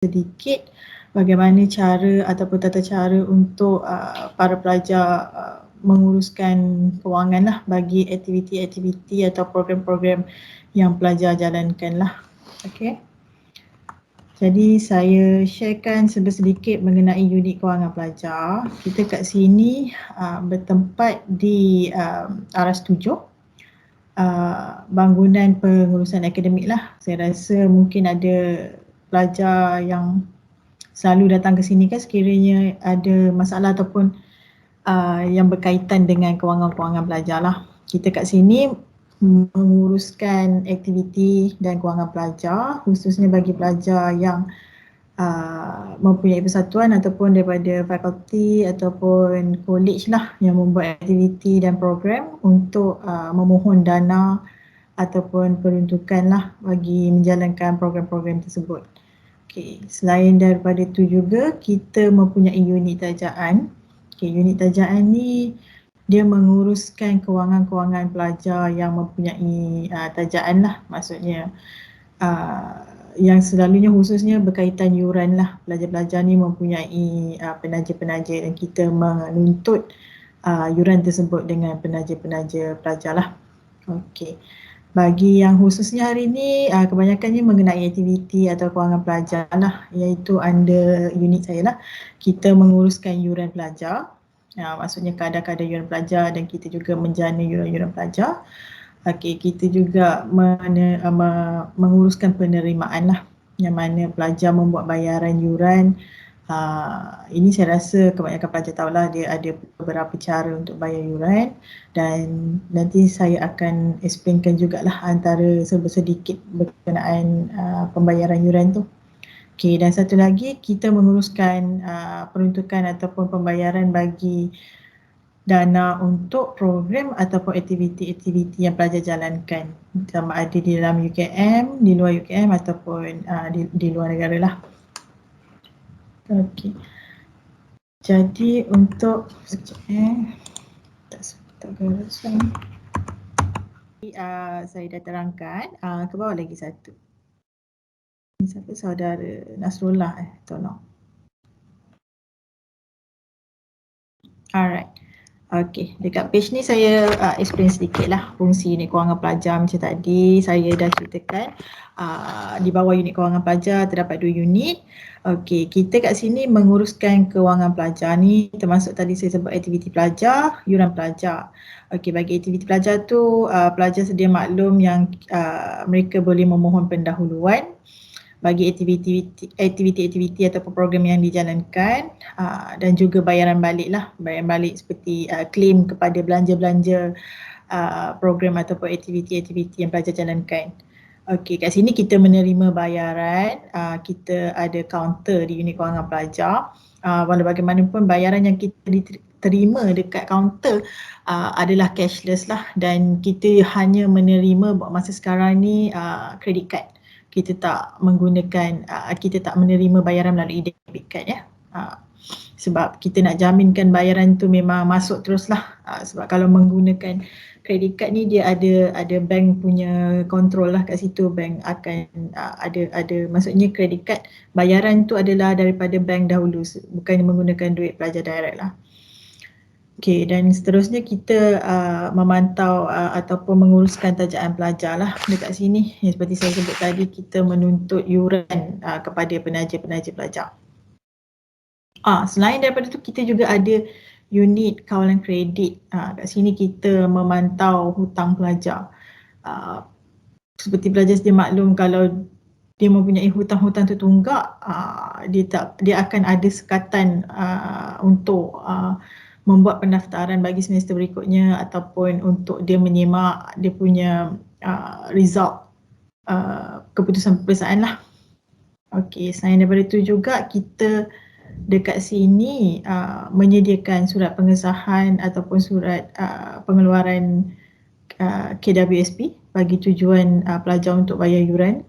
sedikit bagaimana cara ataupun tata cara untuk para pelajar menguruskan kewangan lah bagi aktiviti-aktiviti atau program-program yang pelajar jalankan lah. Okey. Jadi saya sharekan sedikit mengenai unit kewangan pelajar. Kita kat sini bertempat di Aras 7. Bangunan pengurusan akademik lah. Saya rasa mungkin ada pelajar yang selalu datang ke sini kan sekiranya ada masalah ataupun yang berkaitan dengan kewangan-kewangan pelajar lah. Kita kat sini menguruskan aktiviti dan kewangan pelajar khususnya bagi pelajar yang mempunyai persatuan ataupun daripada fakulti ataupun college lah yang membuat aktiviti dan program untuk memohon dana ataupun peruntukan lah bagi menjalankan program-program tersebut. Okay. Selain daripada itu juga kita mempunyai unit tajaan. Okay, unit tajaan ni dia menguruskan kewangan-kewangan pelajar yang mempunyai tajaan lah, maksudnya yang selalunya khususnya berkaitan yuran lah. Pelajar-pelajar ni mempunyai penaja-penaja dan kita menuntut yuran tersebut dengan penaja-penaja pelajar lah. Okey. Bagi yang khususnya hari ini kebanyakannya mengenai aktiviti atau kewangan pelajar lah, iaitu under unit saya lah. Kita menguruskan yuran pelajar, maksudnya kadar-kadar yuran pelajar dan kita juga menjana yuran-yuran pelajar. Okey, kita juga menguruskan penerimaan lah, yang mana pelajar membuat bayaran yuran. Ini saya rasa kebanyakan pelajar tahulah dia ada beberapa cara untuk bayar yuran dan nanti saya akan explainkan jugalah antara sedikit berkenaan pembayaran yuran tu. Okey, dan satu lagi kita menguruskan peruntukan ataupun pembayaran bagi dana untuk program ataupun aktiviti-aktiviti yang pelajar jalankan, sama ada di dalam UKM, di luar UKM ataupun di luar negara lah. Okey. Jadi untuk tak garis ni. Saya dah terangkan, ke bawah lagi satu. Ini siapa? Saudara Nasrullah tolong. Alright. Okey, dekat page ni saya explain sedikit lah fungsi unit kewangan pelajar macam tadi. Saya dah ceritakan di bawah unit kewangan pelajar terdapat 2 unit. Okey, kita kat sini menguruskan kewangan pelajar ni, termasuk tadi saya sebut aktiviti pelajar, yuran pelajar. Okey, bagi aktiviti pelajar tu pelajar sedia maklum yang mereka boleh memohon pendahuluan bagi aktiviti-aktiviti ataupun program yang dijalankan dan juga bayaran balik lah, bayaran balik seperti claim kepada belanja-belanja program ataupun aktiviti-aktiviti yang pelajar jalankan. Okey, kat sini kita menerima bayaran, kita ada kaunter di unit kewangan pelajar. Walau bagaimanapun bayaran yang kita terima dekat kaunter adalah cashless lah dan kita hanya menerima buat masa sekarang ni credit card. Kita tak menggunakan, kita tak menerima bayaran melalui debit card ya. Sebab kita nak jaminkan bayaran tu memang masuk terus lah. Sebab kalau menggunakan credit card ni dia ada bank punya kontrol lah kat situ. Bank akan ada maksudnya credit card bayaran tu adalah daripada bank dahulu, bukan menggunakan duit pelajar direct lah. Okey, dan seterusnya kita memantau ataupun menguruskan tajaan pelajar lah dekat sini. Yang seperti saya sebut tadi, kita menuntut yuran kepada penaja-penaja pelajar. Selain daripada itu, kita juga ada unit kawalan kredit. Kat sini kita memantau hutang pelajar. Seperti pelajar sedia maklum, kalau dia mempunyai hutang-hutang tertunggak, dia akan ada sekatan untuk membuat pendaftaran bagi semester berikutnya ataupun untuk dia menyemak dia punya result keputusan peperiksaan lah. Okey, selain daripada itu juga kita dekat sini menyediakan surat pengesahan ataupun surat pengeluaran KWSP bagi tujuan pelajar untuk bayar yuran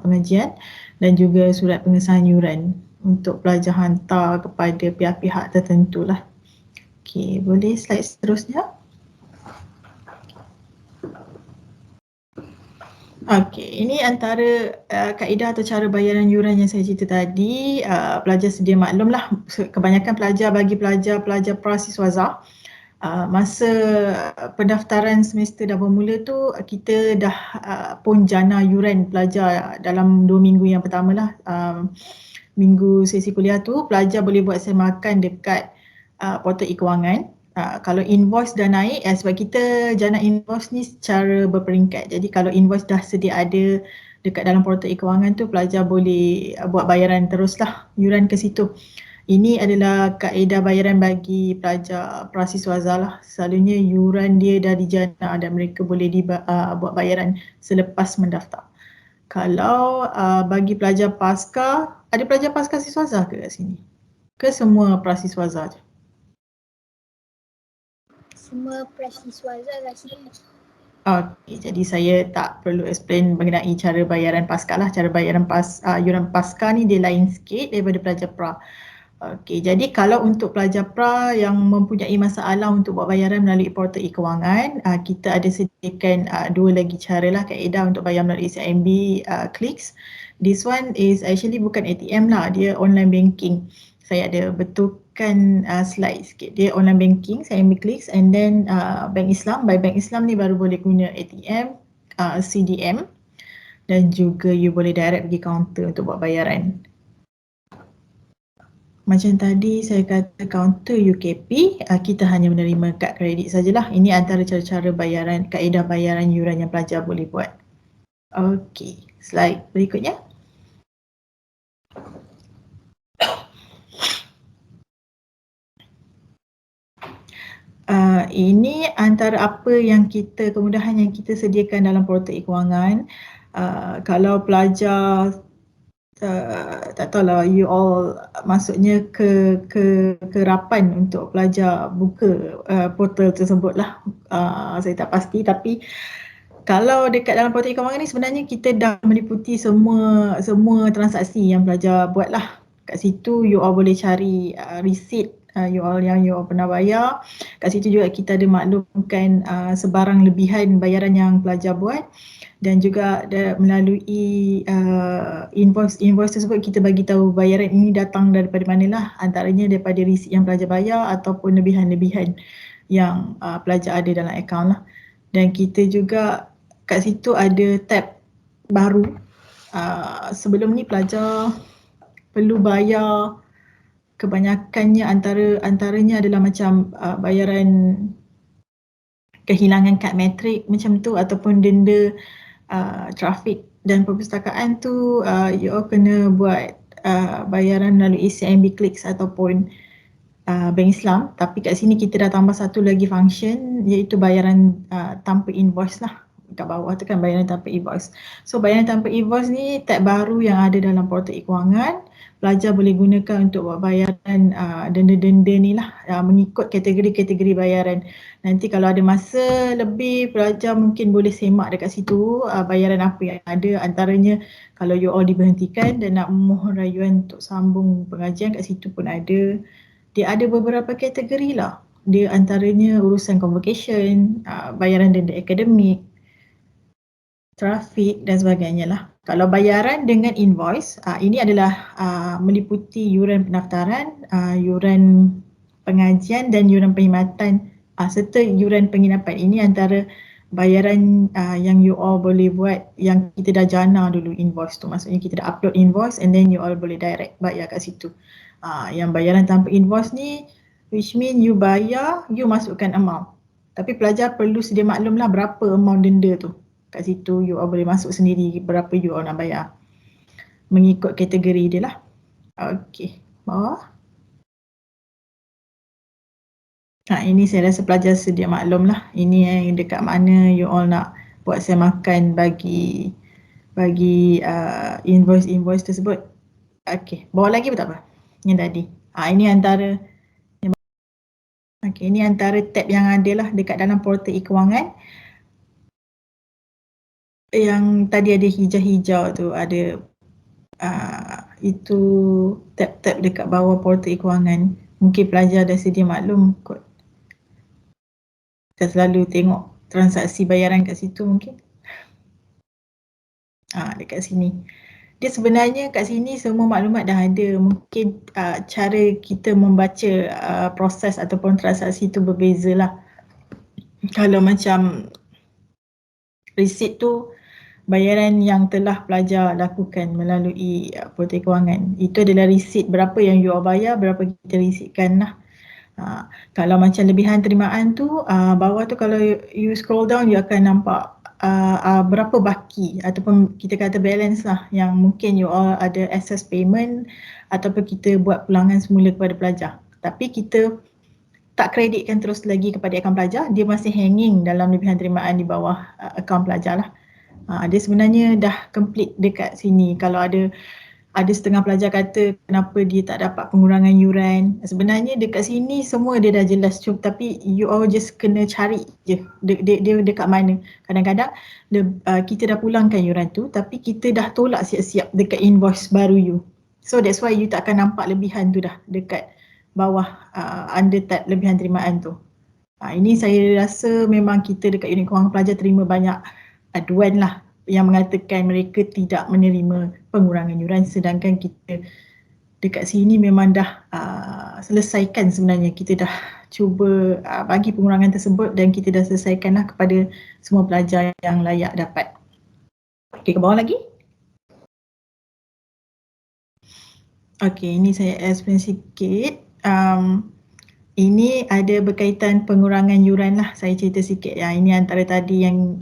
pengajian dan juga surat pengesahan yuran untuk pelajar hantar kepada pihak-pihak tertentu lah. Okey, boleh slide seterusnya. Okey, ini antara kaedah atau cara bayaran yuran yang saya cerita tadi. Pelajar sedia maklumlah, kebanyakan bagi pelajar prasiswaza, masa pendaftaran semester dah bermula tu, kita dah pun jana yuran pelajar dalam 2 minggu yang pertama lah. Minggu sesi kuliah tu, pelajar boleh buat semakan dekat portal e-kewangan. Kalau invoice dah naik, sebab kita jana invoice ni secara berperingkat. Jadi kalau invoice dah sedia ada dekat dalam portal e-kewangan tu, pelajar boleh buat bayaran teruslah yuran ke situ. Ini adalah kaedah bayaran bagi pelajar prasiswaza lah. Selalunya yuran dia dah dijana dan mereka boleh buat bayaran selepas mendaftar. Kalau bagi pelajar pasca, ada pelajar pasca siswaza ke kat sini? Ke semua prasiswaza je? Semua prasiswaza lah sini. Okey, jadi saya tak perlu explain mengenai cara bayaran pasca lah. Cara bayaran yuran pasca ni dia lain sikit daripada pelajar pra. Okey, jadi kalau untuk pelajar pra yang mempunyai masalah untuk buat bayaran melalui portal e-kewangan, kita ada sediakan dua lagi cara lah kaedah untuk bayar melalui CIMB Clicks. This one is actually bukan ATM lah, dia online banking. Saya ada betulkan slide sikit. Dia online banking, CIMB Clicks, and then Bank Islam. By Bank Islam ni baru boleh guna ATM, CDM, dan juga you boleh direct pergi kaunter untuk buat bayaran. Macam tadi saya kata kaunter UKP, kita hanya menerima kad kredit sajalah. Ini antara cara-cara bayaran, kaedah bayaran yuran yang pelajar boleh buat. Okey, slide berikutnya. Ini antara apa yang kemudahan yang kita sediakan dalam portal e-kewangan. Kalau pelajar tak tahulah you all maksudnya kerapan untuk pelajar buka portal tersebut lah. Saya tak pasti, tapi kalau dekat dalam portal e-kewangan ni sebenarnya kita dah meliputi semua transaksi yang pelajar buat lah. Kat situ you all boleh cari receipt you all pernah bayar. Kat situ juga kita ada maklumkan sebarang lebihan bayaran yang pelajar buat, dan juga melalui invoice tersebut kita bagi tahu bayaran ini datang daripada manalah, antaranya daripada receipt yang pelajar bayar ataupun lebihan-lebihan yang pelajar ada dalam akaun lah. Dan kita juga kat situ ada tab baru. Sebelum ni pelajar perlu bayar, kebanyakannya antaranya adalah macam bayaran kehilangan kad metrik macam tu, ataupun denda trafik dan perpustakaan tu. You all kena buat bayaran melalui CIMB Clicks ataupun Bank Islam. Tapi kat sini kita dah tambah satu lagi function, iaitu bayaran tanpa invoice lah. Kat bawah tu kan bayaran tanpa invoice. So bayaran tanpa invoice ni tab baru yang ada dalam portal e-kewangan. Pelajar boleh gunakan untuk buat bayaran denda-denda ni lah, mengikut kategori-kategori bayaran. Nanti kalau ada masa lebih, pelajar mungkin boleh semak dekat situ bayaran apa yang ada. Antaranya kalau you all diberhentikan dan nak memohon rayuan untuk sambung pengajian, kat situ pun ada. Dia ada beberapa kategori lah. Dia antaranya urusan convocation, bayaran denda akademik, trafik dan sebagainya lah. Kalau bayaran dengan invoice, ini adalah meliputi yuran pendaftaran, yuran pengajian dan yuran perkhidmatan serta yuran penginapan. Ini antara bayaran yang you all boleh buat yang kita dah jana dulu invoice tu. Maksudnya kita dah upload invoice and then you all boleh direct bayar kat situ. Yang bayaran tanpa invoice ni, which mean you bayar, you masukkan amount. Tapi pelajar perlu sedia maklum lah berapa amount denda tu. Kat situ you all boleh masuk sendiri berapa you all nak bayar, mengikut kategori dia lah. Okey, bawah. Ini saya rasa pelajar sedia maklum lah. Ini yang dekat mana you all nak buat semakan bagi invoice tersebut. Okey, bawah lagi pun tak apa. Yang tadi. Ini antara ini antara tab yang ada lah dekat dalam portal e-kewangan. Yang tadi ada hijau-hijau tu, ada itu tab-tab dekat bawah portal e-kewangan. Mungkin pelajar dah sedia maklum kot. Kita selalu tengok transaksi bayaran kat situ mungkin. Dekat sini. Dia sebenarnya kat sini semua maklumat dah ada. Mungkin cara kita membaca proses ataupun transaksi tu berbeza lah. Kalau macam resit tu bayaran yang telah pelajar lakukan melalui portal kewangan. Itu adalah resit berapa yang you all bayar, berapa kita resitkan lah. Kalau macam lebihan terimaan tu, bawah tu kalau you scroll down, you akan nampak berapa baki ataupun kita kata balance lah yang mungkin you all ada access payment ataupun kita buat pulangan semula kepada pelajar. Tapi kita tak kreditkan terus lagi kepada akaun pelajar, dia masih hanging dalam lebihan terimaan di bawah akaun pelajar lah. Dia sebenarnya dah complete dekat sini. Kalau ada setengah pelajar kata kenapa dia tak dapat pengurangan yuran. Sebenarnya dekat sini semua dia dah jelas, tapi you all just kena cari je dia dekat mana. Kadang-kadang kita dah pulangkan yuran tu tapi kita dah tolak siap-siap dekat invoice baru you. So that's why you tak akan nampak lebihan tu dah dekat bawah under tab lebihan terimaan tu. Ini saya rasa memang kita dekat unit kewangan pelajar terima banyak aduan lah yang mengatakan mereka tidak menerima pengurangan yuran, sedangkan kita dekat sini memang dah selesaikan sebenarnya. Kita dah cuba bagi pengurangan tersebut dan kita dah selesaikan lah kepada semua pelajar yang layak dapat. Okey, ke bawah lagi. Okey, ini saya explain sikit. Ini ada berkaitan pengurangan yuran lah. Saya cerita sikit ya. Ini antara tadi yang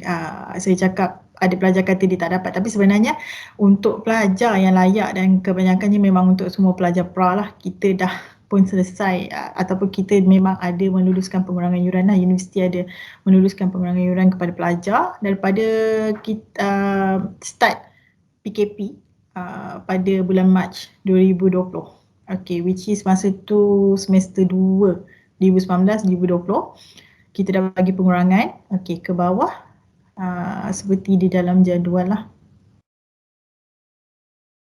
saya cakap ada pelajar kata dia tak dapat. Tapi sebenarnya untuk pelajar yang layak dan kebanyakannya memang untuk semua pelajar pra lah. Kita dah pun selesai ataupun kita memang ada meluluskan pengurangan yuran lah. Universiti ada meluluskan pengurangan yuran kepada pelajar daripada kita start PKP pada bulan Mac 2020. Okay, which is masa tu semester 2 2019-2020. Kita dah bagi pengurangan. Okay, ke bawah seperti di dalam jadual lah.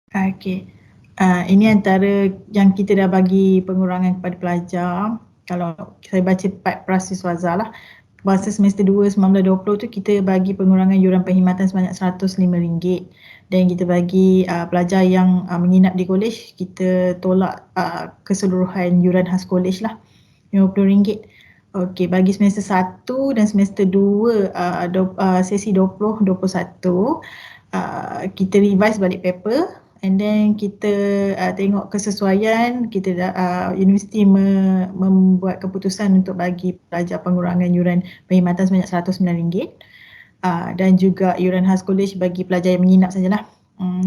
Okay, ini antara yang kita dah bagi pengurangan kepada pelajar. Kalau saya baca part prasiswaza lah, masa semester 2 19-20 tu kita bagi pengurangan yuran perkhidmatan sebanyak RM105 dan kita bagi pelajar yang menginap di kolej, kita tolak keseluruhan yuran khas kolej lah, RM50. Okey, bagi semester 1 dan semester 2 sesi 2021 kita revise balik paper and then kita tengok kesesuaian. Kita universiti membuat keputusan untuk bagi pelajar pengurangan yuran perkhidmatan sebanyak RM109 dan juga yuran khas kolej bagi pelajar yang menginap sajalah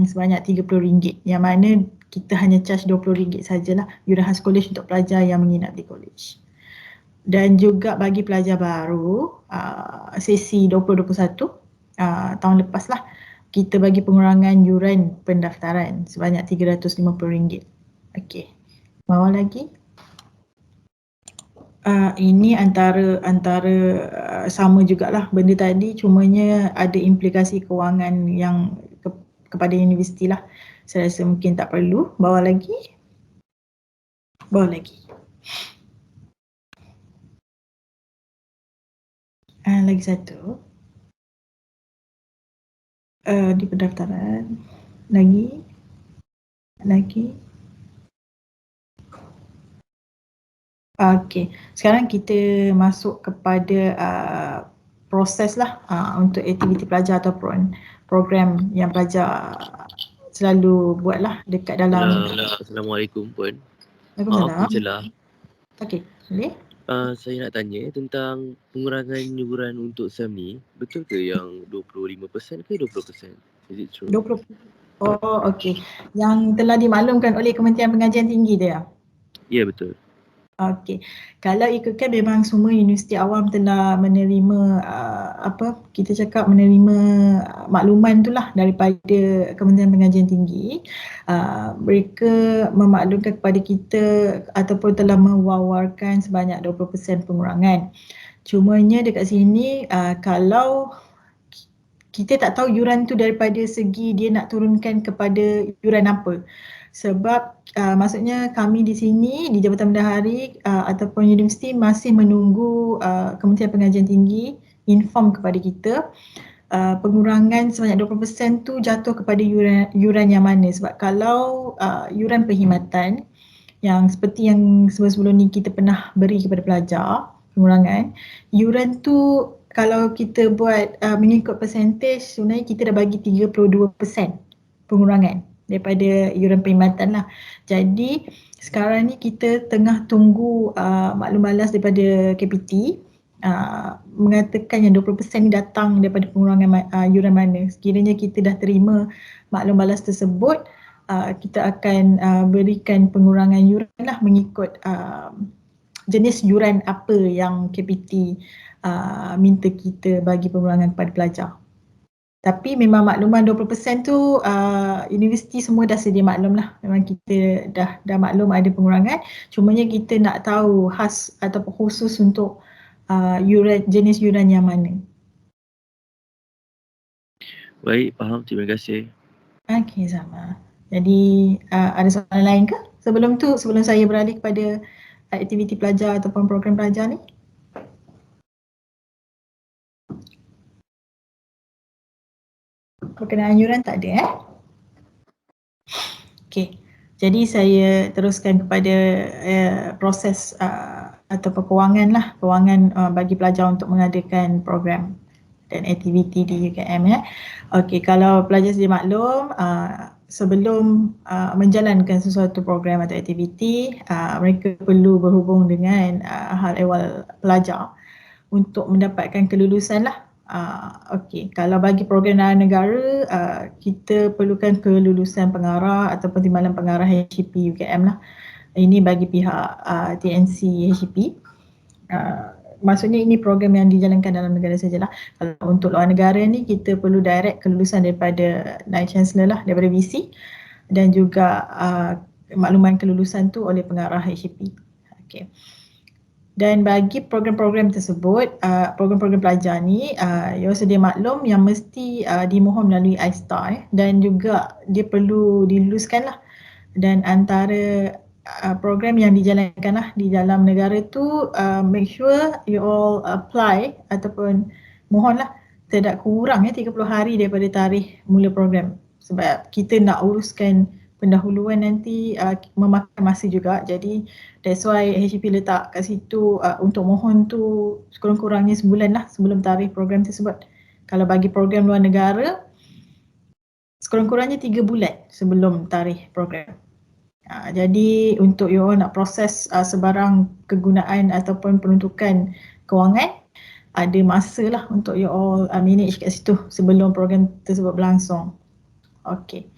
sebanyak RM30, yang mana kita hanya charge RM20 sajalah yuran khas kolej untuk pelajar yang menginap di kolej. Dan juga bagi pelajar baru sesi 2021 tahun lepas lah, kita bagi pengurangan yuran pendaftaran sebanyak RM350. Okey, bawah lagi. Ini antara sama jugalah benda tadi, cumanya ada implikasi kewangan yang kepada universiti lah. Saya rasa mungkin tak perlu. Bawah lagi. Bawah lagi. Lagi satu. Di pendaftaran. Lagi. Okey, sekarang kita masuk kepada proses lah untuk aktiviti pelajar ataupun program yang pelajar selalu buat lah dekat dalam. Assalamualaikum Puan. Waalaikumsalam. Celah. Okey, boleh? Saya nak tanya tentang pengurangan yuran untuk SEM ni, betul ke yang 25% ke 20%? Is it true? 20. Oh, okey. Yang telah dimaklumkan oleh Kementerian Pengajian Tinggi dia? Ya, betul. Okey, kalau ikutkan memang semua universiti awam telah menerima kita cakap menerima makluman itulah daripada Kementerian Pengajian Tinggi. Mereka memaklumkan kepada kita ataupun telah mewawarkan sebanyak 20% pengurangan. Cumanya dekat sini kalau kita tak tahu yuran tu daripada segi dia nak turunkan kepada yuran apa. Sebab maksudnya kami di sini di Jabatan Bendahari ataupun universiti masih menunggu Kementerian Pengajian Tinggi inform kepada kita pengurangan sebanyak 20% tu jatuh kepada yuran yang mana. Sebab kalau yuran perkhidmatan yang seperti yang sebelum-sebelum ni kita pernah beri kepada pelajar, pengurangan, yuran tu kalau kita buat mengikut percentage, sebenarnya kita dah bagi 32% pengurangan daripada yuran perkhidmatan lah. Jadi sekarang ni kita tengah tunggu maklum balas daripada KPT mengatakan yang 20% ni datang daripada pengurangan yuran mana. Sekiranya kita dah terima maklum balas tersebut, kita akan berikan pengurangan yuran lah mengikut jenis yuran apa yang KPT minta kita bagi pengurangan kepada pelajar. Tapi memang makluman 20% tu universiti semua dah sedia maklum lah. Memang kita dah maklum ada pengurangan. Cumanya kita nak tahu khas ataupun khusus untuk yuran, jenis yuran yang mana. Baik, faham. Terima kasih. Okey, sama. Jadi ada soalan lain ke? Sebelum saya beralih kepada aktiviti pelajar ataupun program pelajar ni. Berkenaan yuran tak ada Okey. Jadi saya teruskan kepada proses ataupun kewangan bagi pelajar untuk mengadakan program dan aktiviti di UKM Okey, kalau pelajar sedia maklum, sebelum menjalankan sesuatu program atau aktiviti, mereka perlu berhubung dengan hal ehwal pelajar untuk mendapatkan kelulusan lah. Okey, kalau bagi program dalam negara, kita perlukan kelulusan pengarah ataupun timbalan pengarah HCP UKM lah. Ini bagi pihak TNC HCP. Maksudnya ini program yang dijalankan dalam negara sajalah. Kalau untuk luar negara ni kita perlu direct kelulusan daripada Naib Chancellor lah, daripada VC, dan juga makluman kelulusan tu oleh pengarah HCP. Okey. Dan bagi program-program tersebut, program-program pelajar ni, you sedia maklum yang mesti dimohon melalui iStar dan juga dia perlu diluluskan lah. Dan antara program yang dijalankan lah di dalam negara tu, make sure you all apply ataupun mohon lah tidak kurang 30 hari daripada tarikh mula program. Sebab kita nak uruskan pendahuluan nanti memakan masa juga. Jadi that's why HCP letak kat situ untuk mohon tu sekurang-kurangnya sebulan lah sebelum tarikh program tersebut. Kalau bagi program luar negara, sekurang-kurangnya 3 bulan sebelum tarikh program. Jadi untuk you all nak proses sebarang kegunaan ataupun peruntukan kewangan, ada masa lah untuk you all manage kat situ sebelum program tersebut berlangsung. Okay.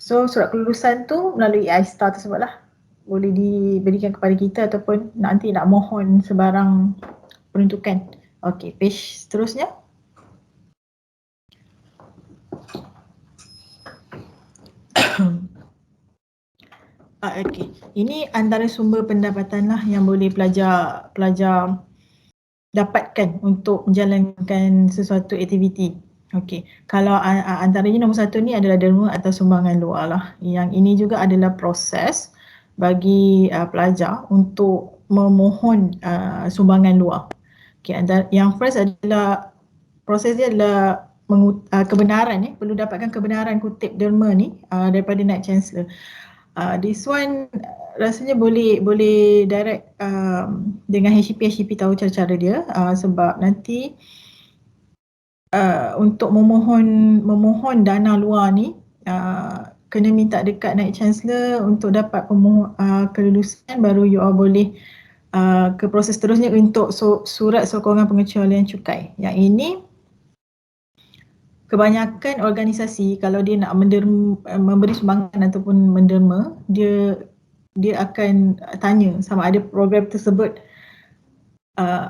So surat kelulusan tu melalui iStar tersebut lah. Boleh diberikan kepada kita ataupun nanti nak mohon sebarang peruntukan. Okay, page seterusnya. Okay, ini antara sumber pendapatan lah yang boleh pelajar dapatkan untuk menjalankan sesuatu aktiviti. Okey, kalau antaranya nombor satu ni adalah derma atau sumbangan luar lah. Yang ini juga adalah proses bagi pelajar untuk memohon sumbangan luar. Okey, yang first adalah proses dia adalah kebenaran perlu dapatkan kebenaran kutip derma ni daripada Naib Chancellor. This one rasanya boleh direct dengan HCP tahu cara-cara dia sebab nanti untuk memohon dana luar ni kena minta dekat Naib Chancellor untuk dapat kelulusan, baru you all boleh ke proses seterusnya untuk surat sokongan pengecualian cukai. Yang ini kebanyakan organisasi kalau dia nak memberi sumbangan ataupun menderma, dia akan tanya sama ada program tersebut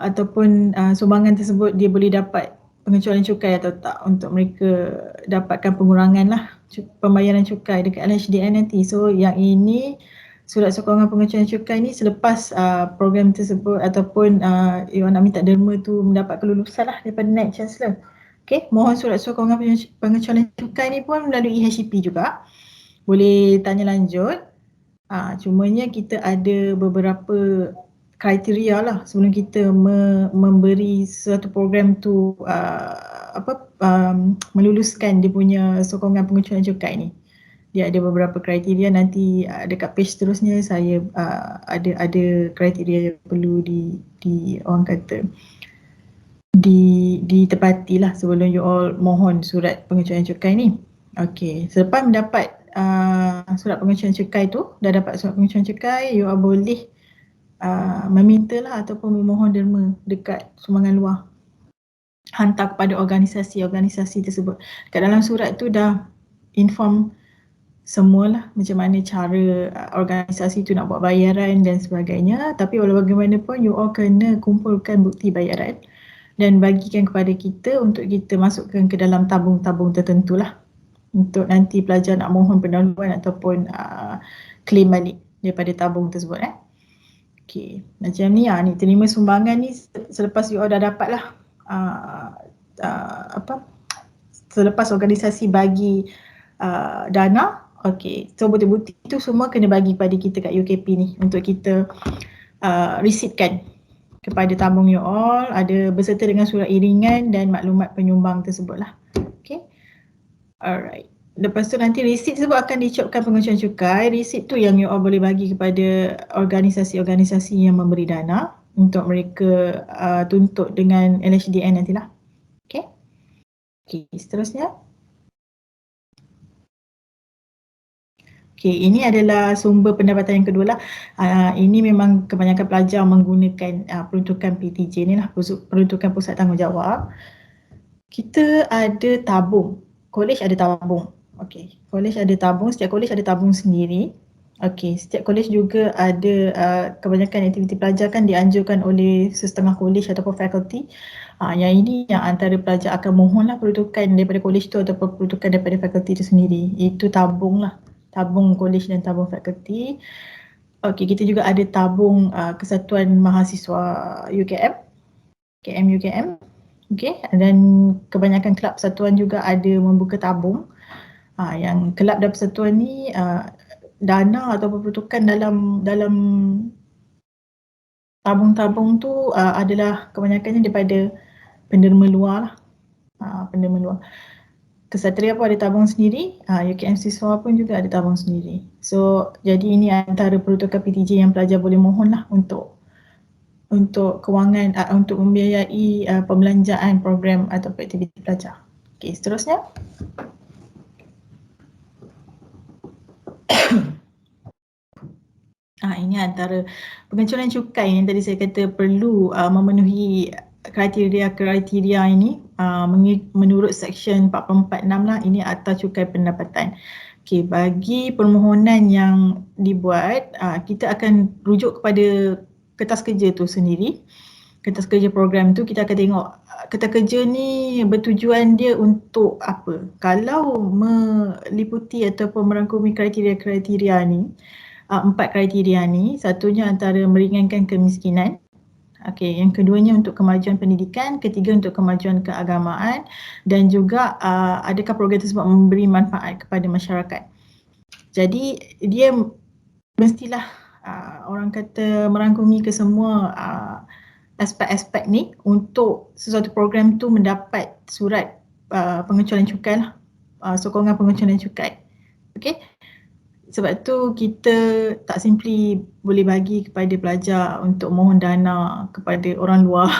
ataupun sumbangan tersebut dia boleh dapat pengecualian cukai atau tak untuk mereka dapatkan pengurangan lah pembayaran cukai dekat LHDN nanti. So yang ini surat sokongan pengecualian cukai ni selepas program tersebut ataupun you nak minta derma tu mendapat kelulusan lah daripada Naib Chancellor. Okay, mohon surat sokongan pengecualian cukai ni pun melalui HCP juga. Boleh tanya lanjut. Cumanya kita ada beberapa kriteria lah sebelum kita memberi suatu program tu meluluskan dia punya sokongan pengecualian cukai ni. Dia ada beberapa kriteria, nanti dekat page seterusnya saya ada kriteria yang perlu di orang kata ditepati lah sebelum you all mohon surat pengecualian cukai ni. Okey, selepas mendapat surat pengecualian cukai tu, dah dapat surat pengecualian cukai, you all boleh memintalah ataupun memohon derma dekat sumbangan luar, hantar kepada organisasi-organisasi tersebut. Kat dalam surat tu dah inform semualah macam mana cara organisasi tu nak buat bayaran dan sebagainya. Tapi walau bagaimanapun you all kena kumpulkan bukti bayaran dan bagikan kepada kita untuk kita masukkan ke dalam tabung-tabung tertentu lah, untuk nanti pelajar nak mohon pendahuluan ataupun claim balik daripada tabung tersebut. Okey, macam ni ni terima sumbangan ni selepas you all dah dapat lah selepas organisasi bagi dana. Okey, so bukti-bukti tu semua kena bagi pada kita kat UKP ni untuk kita resitkan kepada tabung you all, ada berserta dengan surat iringan dan maklumat penyumbang tersebut lah. Okay, alright. Lepas tu nanti resit tersebut akan dicopkan pengecualian cukai. Resit tu yang you all boleh bagi kepada organisasi-organisasi yang memberi dana untuk mereka tuntut dengan LHDN nantilah. Okay, okay, seterusnya. Okay, ini adalah sumber pendapatan yang kedua lah. Ini memang kebanyakan pelajar menggunakan peruntukan PTJ ni lah, peruntukan pusat tanggungjawab. Kita ada tabung, college ada tabung. Okay, college ada tabung, setiap college ada tabung sendiri. Okay, setiap college juga ada kebanyakan aktiviti pelajar kan dianjurkan oleh setengah college ataupun fakulti. Yang ini yang antara pelajar akan mohon lah peruntukan daripada college tu ataupun peruntukan daripada fakulti tu sendiri. Itu tabung lah, tabung college dan tabung fakulti. Okey, kita juga ada tabung Kesatuan Mahasiswa UKM, UKM. Okey, dan kebanyakan kelab persatuan juga ada membuka tabung. Yang kelab dan persatuan ni dana atau peruntukan dalam tabung-tabung tu adalah kebanyakannya daripada penderma luar lah. Penderma luar. Kesatria pun ada tabung sendiri, UKM Siswa pun juga ada tabung sendiri. So, jadi ini antara peruntukan PTJ yang pelajar boleh mohon lah untuk kewangan, untuk membiayai pembelanjaan program atau aktiviti pelajar. Okey, seterusnya. Ini antara pengecualian cukai yang tadi saya kata perlu memenuhi kriteria ini menurut Seksyen 446 lah, ini Akta Cukai Pendapatan. Okey, bagi permohonan yang dibuat, kita akan rujuk kepada kertas kerja tu sendiri. Kertas kerja program tu kita akan tengok kertas kerja ni bertujuan dia untuk apa. Kalau meliputi ataupun merangkumi kriteria-kriteria ni, 4 kriteria ni, satunya antara meringankan kemiskinan. Okey, yang keduanya untuk kemajuan pendidikan, ketiga untuk kemajuan keagamaan dan juga adakah program tersebut memberi manfaat kepada masyarakat. Jadi dia mestilah orang kata merangkumi ke semua aspek-aspek ni untuk sesuatu program tu mendapat surat pengecualian cukai lah, sokongan pengecualian cukai. Okey. Sebab tu kita tak simply boleh bagi kepada pelajar untuk mohon dana kepada orang luar.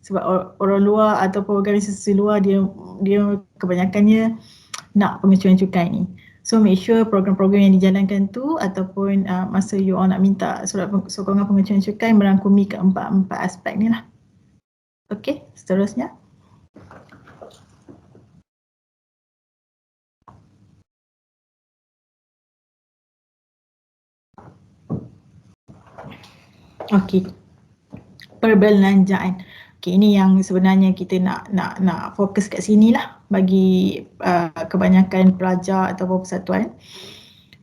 Sebab orang luar ataupun organisasi luar dia kebanyakannya nak pengecualian cukai ni. So make sure program-program yang dijalankan tu ataupun masa you all nak minta surat sokongan pengecualian cukai merangkumi keempat-empat aspek ni lah. Okey, seterusnya. Okey, perbelanjaan. Okey, ini yang sebenarnya kita nak fokus kat sini lah bagi kebanyakan pelajar ataupun persatuan.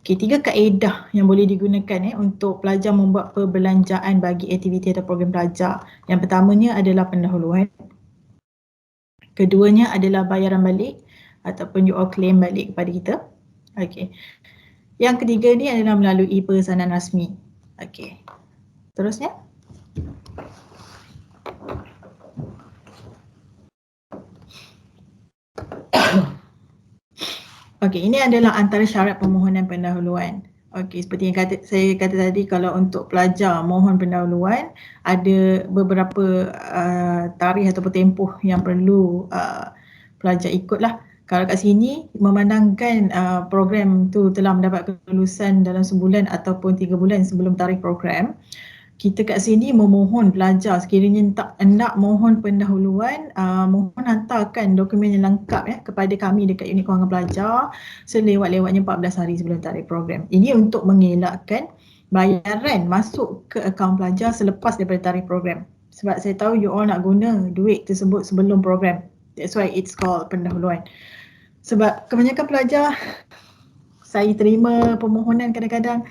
Okey, 3 kaedah yang boleh digunakan untuk pelajar membuat perbelanjaan bagi aktiviti atau program pelajar. Yang pertamanya adalah pendahuluan. Keduanya adalah bayaran balik ataupun you all claim balik kepada kita. Okey. Yang ketiga ni adalah melalui pesanan rasmi. Okey. Terusnya. Okey, ini adalah antara syarat permohonan pendahuluan. Okey, seperti yang saya kata tadi, kalau untuk pelajar mohon pendahuluan, ada beberapa tarikh ataupun tempoh yang perlu pelajar ikutlah. Kalau kat sini memandangkan program tu telah mendapat kelulusan dalam sebulan ataupun 3 bulan sebelum tarikh program, kita kat sini memohon pelajar sekiranya tak nak mohon pendahuluan, mohon hantarkan dokumen yang lengkap kepada kami dekat unit kewangan pelajar selewat-lewatnya 14 hari sebelum tarikh program. Ini untuk mengelakkan bayaran masuk ke akaun pelajar selepas daripada tarikh program. Sebab saya tahu you all nak guna duit tersebut sebelum program. That's why it's called pendahuluan. Sebab kebanyakan pelajar, saya terima permohonan kadang-kadang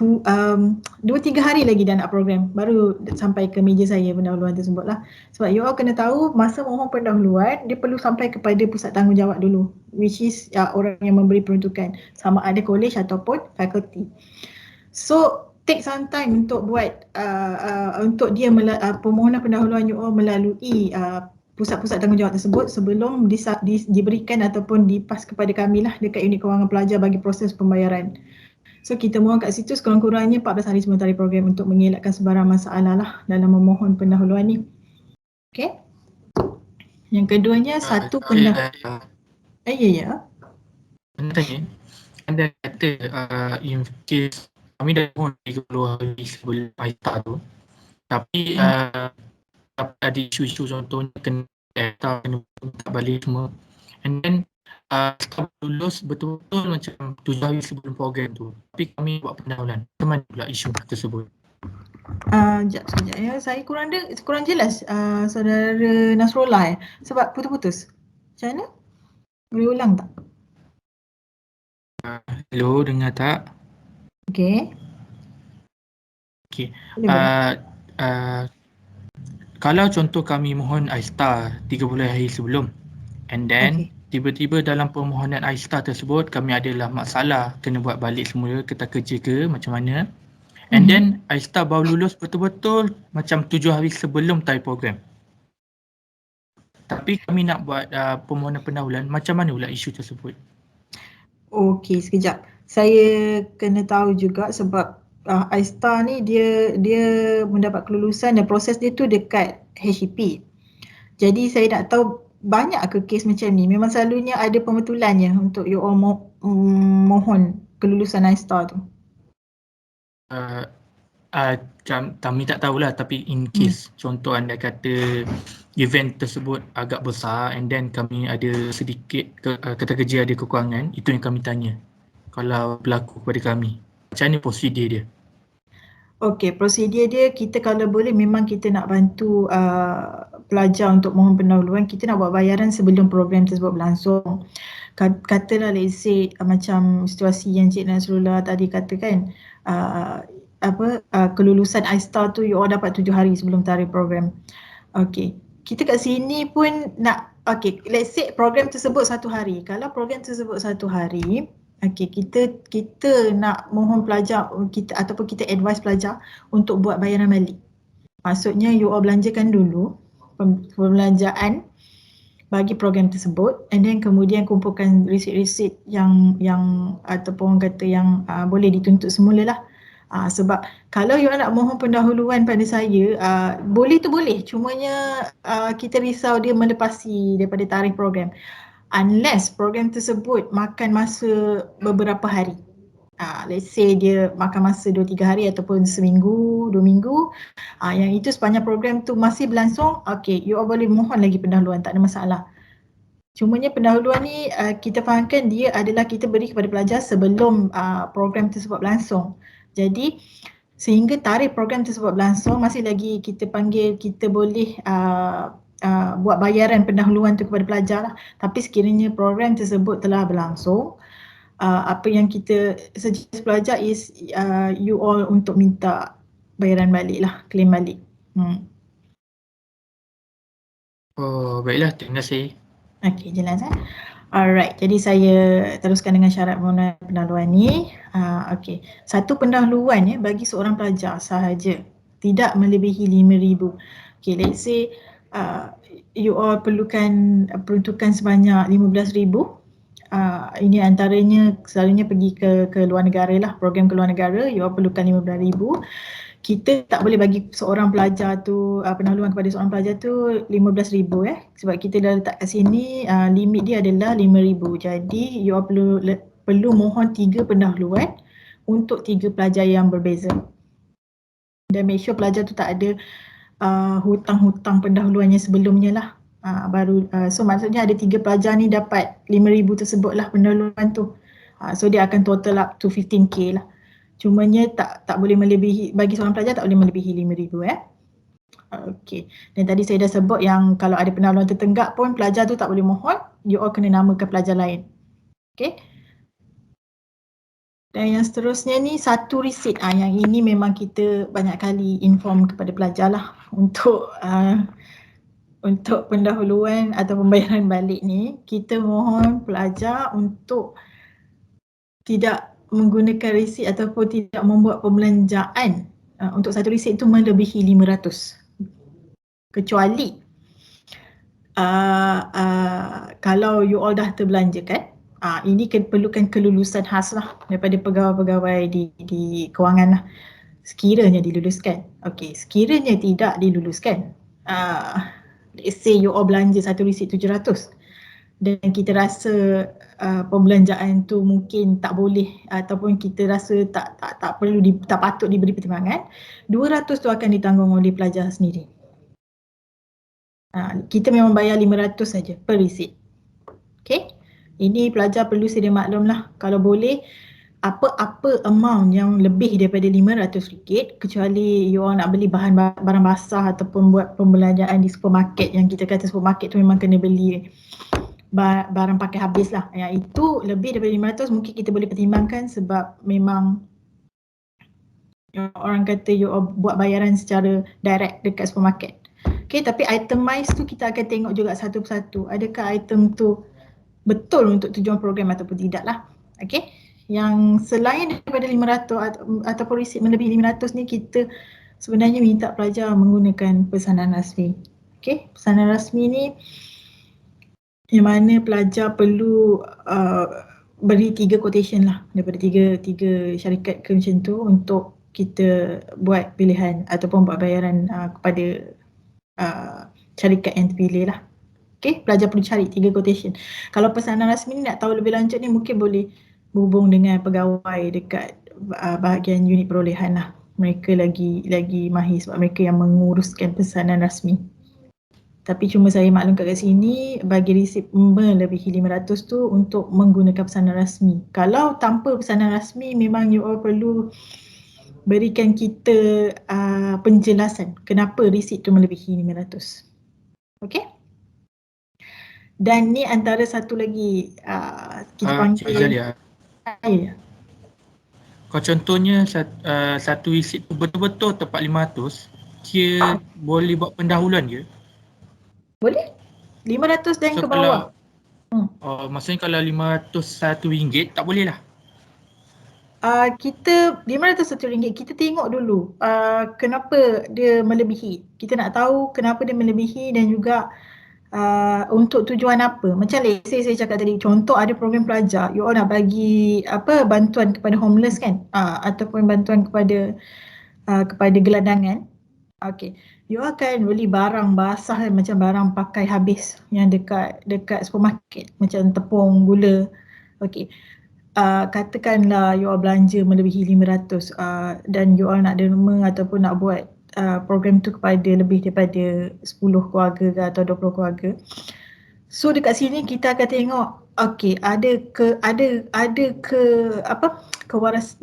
2-3 hari lagi dah nak program baru sampai ke meja saya pendahuluan tersebut lah. Sebab you all kena tahu masa mohon pendahuluan dia perlu sampai kepada pusat tanggungjawab dulu, which is orang yang memberi peruntukan, sama ada college ataupun faculty. So take some time untuk buat untuk dia permohonan pendahuluan you all melalui pusat-pusat tanggungjawab tersebut sebelum diberikan ataupun dipas kepada kami lah dekat unit kewangan pelajar bagi proses pembayaran. So kita mohon kat situ sekurang-kurangnya 14 hari sebelum tarikh program untuk mengelakkan sebarang masalah lah dalam memohon pendahuluan ni. Okay. Yang keduanya satu pendahuluan. Ya. Tanya, anda kata in case kami dah mohon 30 hari sebelum ISTA tu, tapi ada isu-isu contohnya kena ISTA, kena minta balik semua, and then setelah lulus betul-betul macam 7 hari sebelum program tu, tapi kami buat pendahuluan. Macam mana pula isu tersebut? Sekejap ya, saya kurang jelas saudara Nasrullah sebab putus-putus. Macam mana? Boleh ulang tak? Hello, dengar tak? Okay. Kalau contoh kami mohon ISTA 30 hari sebelum, and then tiba-tiba dalam permohonan ISTA tersebut kami adalah masalah, kena buat balik semula, kita kerja ke macam mana, and then ISTA baru lulus betul-betul macam 7 hari sebelum tarikh program, tapi kami nak buat permohonan pendahuluan, macam mana pula isu tersebut? Okey, sekejap. Saya kena tahu juga sebab ISTA ni dia mendapat kelulusan dan proses dia tu dekat HEP. Jadi saya nak tahu banyak ke kes macam ni? Memang selalunya ada pembetulannya untuk you all mohon kelulusan ISTA tu? Kami tak tahulah, tapi in case contoh anda kata event tersebut agak besar and then kami ada sedikit kata kerja ada kekurangan, itu yang kami tanya kalau berlaku kepada kami. Macam mana prosedur dia? Okey, prosedur dia kita kalau boleh memang kita nak bantu pelajar untuk mohon pendahuluan, kita nak buat bayaran sebelum program tersebut berlangsung. Katalah let's say macam situasi yang Cik Nasrullah tadi katakan, kelulusan ISTA tu you all dapat 7 hari sebelum tarikh program. Okey, kita kat sini pun nak, let's say program tersebut 1 hari. Kalau program tersebut 1 hari, kita nak mohon pelajar ataupun kita advise pelajar untuk buat bayaran balik. Maksudnya you all belanjakan dulu pembelanjaan bagi program tersebut, and then kemudian kumpulkan resit-resit yang ataupun kata yang boleh dituntut semula lah. Sebab kalau you nak mohon pendahuluan pada saya, boleh tu boleh, cumanya kita risau dia melepasi daripada tarikh program. Unless program tersebut makan masa beberapa hari. Let's say dia makan masa 2-3 hari ataupun seminggu, 2 minggu. Yang itu sepanjang program tu masih berlangsung, you all boleh mohon lagi pendahuluan, tak ada masalah. Cumanya pendahuluan ni kita fahamkan dia adalah kita beri kepada pelajar sebelum program tersebut berlangsung. Jadi sehingga tarikh program tersebut berlangsung masih lagi kita panggil, kita boleh buat bayaran pendahuluan tu kepada pelajar lah. Tapi sekiranya program tersebut telah berlangsung, apa yang kita suggest pelajar is you all untuk minta bayaran balik lah, claim balik. Oh, baiklah, terima kasih. Okey, jelas Alright, jadi saya teruskan dengan syarat permohonan pendahuluan ni. Okey, satu pendahuluan bagi seorang pelajar sahaja, tidak melebihi 5,000. Okey, let's say you all perlukan peruntukan sebanyak 15,000. Ini antaranya selalunya pergi ke luar negara lah, program ke luar negara, you all perlukan 15,000. Kita tak boleh bagi seorang pelajar tu, pendahuluan kepada seorang pelajar tu 15,000 sebab kita dah letak kat sini limit dia adalah 5,000. Jadi you all perlu mohon 3 pendahuluan untuk 3 pelajar yang berbeza. Dan make sure pelajar tu tak ada hutang-hutang pendahuluannya sebelumnya lah. So maksudnya ada 3 pelajar ni dapat 5,000 tersebut lah pendahuluan tu. So dia akan total up to 15k lah. Cumanya tak boleh melebihi, bagi seorang pelajar tak boleh melebihi 5,000 Okey. Dan tadi saya dah sebut yang kalau ada pendahuluan tertenggak pun pelajar tu tak boleh mohon, you all kena namakan pelajar lain. Okey. Dan yang seterusnya ni satu resit. Yang ini memang kita banyak kali inform kepada pelajar lah untuk pendahuluan atau pembayaran balik ni. Kita mohon pelajar untuk tidak menggunakan resit ataupun tidak membuat pembelanjaan untuk satu resit itu melebihi 500. Kecuali kalau you all dah terbelanja kan, ini perlukan kelulusan khas lah daripada pegawai-pegawai di kewangan lah. Sekiranya diluluskan. Okey, sekiranya tidak diluluskan, let's say you all belanja satu resit 700 dan kita rasa pembelanjaan tu mungkin tak boleh ataupun kita rasa tak patut diberi pertimbangan, 200 tu akan ditanggung oleh pelajar sendiri. Kita memang bayar 500 saja per resit. Okey. Ini pelajar perlu sedia maklum lah. Kalau boleh apa-apa amount yang lebih daripada RM500, kecuali you all nak beli barang basah ataupun buat pembelanjaan di supermarket, yang kita kata supermarket tu memang kena beli barang pakai habis lah. Yang itu lebih daripada 500 mungkin kita boleh pertimbangkan sebab memang orang kata you all buat bayaran secara direct dekat supermarket. Okay, tapi itemized tu kita akan tengok juga satu persatu. Adakah item tu betul untuk tujuan program ataupun tidak lah. Okay. Yang selain daripada 500 ataupun resit melebihi 500 ni, kita sebenarnya minta pelajar menggunakan pesanan rasmi. Okay, pesanan rasmi ni yang mana pelajar perlu beri 3 quotation lah daripada tiga syarikat ke macam tu untuk kita buat pilihan ataupun buat bayaran kepada syarikat yang terpilih lah. Okay, pelajar perlu cari 3 quotation. Kalau pesanan rasmi ni nak tahu lebih lanjut ni, mungkin boleh berhubung dengan pegawai dekat bahagian unit perolehan lah. Mereka lagi mahir sebab mereka yang menguruskan pesanan rasmi. Tapi cuma saya maklumkan kat sini, bagi resit melebihi 500 tu untuk menggunakan pesanan rasmi. Kalau tanpa pesanan rasmi, memang you all perlu berikan kita penjelasan kenapa resit tu melebihi 500. Okay? Dan ni antara satu lagi kita panggil Cik Zalia. Ya. Kalau contohnya satu resit tu betul-betul tepat 500, dia boleh buat pendahuluan ke? Boleh? 500 dan So ke bawah. Maksudnya kalau RM501 tak boleh lah? Kita RM501 kita tengok dulu kenapa dia melebihi. Kita nak tahu kenapa dia melebihi dan juga untuk tujuan apa. Macam let's say saya cakap tadi, contoh ada program pelajar, you all nak bagi bantuan kepada homeless kan, ataupun bantuan kepada gelandangan. Okey, you akan beli barang basah macam barang pakai habis yang dekat supermarket macam tepung, gula. Okey. Katakanlah you all belanja melebihi 500 dan you all nak derma ataupun nak buat program tu kepada lebih daripada 10 keluarga ke atau 20 keluarga. So dekat sini kita akan tengok okey,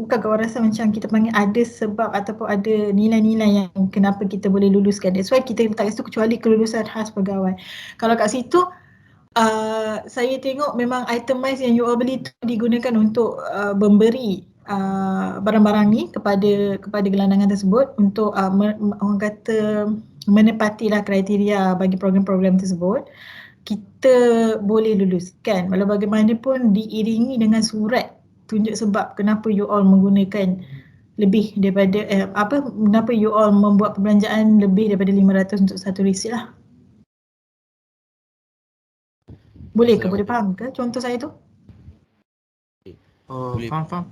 bukan kewarasan macam kita panggil, ada sebab ataupun ada nilai-nilai yang kenapa kita boleh luluskan. That's why kita letak kat situ kecuali kelulusan khas pegawai. Kalau kat situ saya tengok memang itemized yang you all beli tu digunakan untuk memberi barang-barang ni kepada gelandangan tersebut untuk orang kata menepatilah kriteria bagi program-program tersebut, kita boleh luluskan. Walau bagaimanapun diiringi dengan surat tunjuk sebab kenapa you all menggunakan lebih daripada kenapa you all membuat perbelanjaan lebih daripada 500 untuk satu resit lah. Boleh ke? Boleh Assalamualaikum. faham ke contoh saya tu? Oh, Boleh. faham.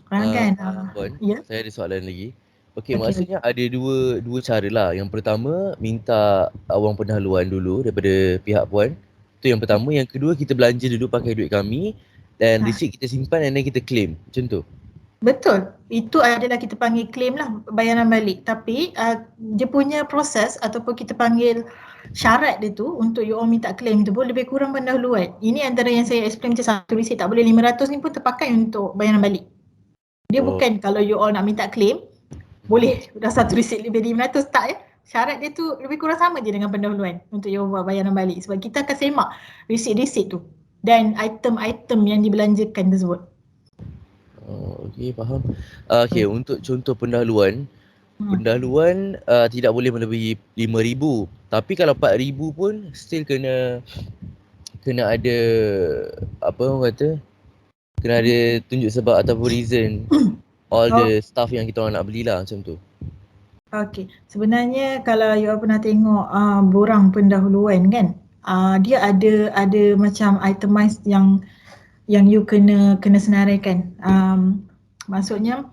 Faham kan? Puan, Ya. saya ada soalan lagi. Okey, Okey. maksudnya ada dua cara lah. Yang pertama, minta wang pendahuluan dulu daripada pihak puan. Itu yang pertama. Yang kedua, kita belanja dulu pakai duit kami dan resit kita simpan and then kita claim. Macam tu. Betul. Itu adalah kita panggil claim lah, bayaran balik. Tapi dia punya proses ataupun kita panggil syarat dia tu untuk you all minta claim tu pun lebih kurang pendahuluan. Ini antara yang saya explain macam satu resit tak boleh 500 ni pun terpakai untuk bayaran balik. Dia bukan kalau you all nak minta claim, boleh dah satu resit lebih 500, tak ya. Syarat dia tu lebih kurang sama je dengan pendahuluan untuk you all buat bayaran balik. Sebab kita akan semak resit-resit tu dan item-item yang dibelanjakan tersebut. Okey, faham. Okey, untuk contoh pendahuluan, tidak boleh melebihi 5,000. Tapi kalau 4,000 pun still kena ada apa orang kata? Kena ada tunjuk sebab ataupun reason all the stuff yang kita orang nak belilah macam tu. Okey, sebenarnya kalau you all pernah tengok borang pendahuluan kan, dia ada macam itemized yang you kena senaraikan. Maksudnya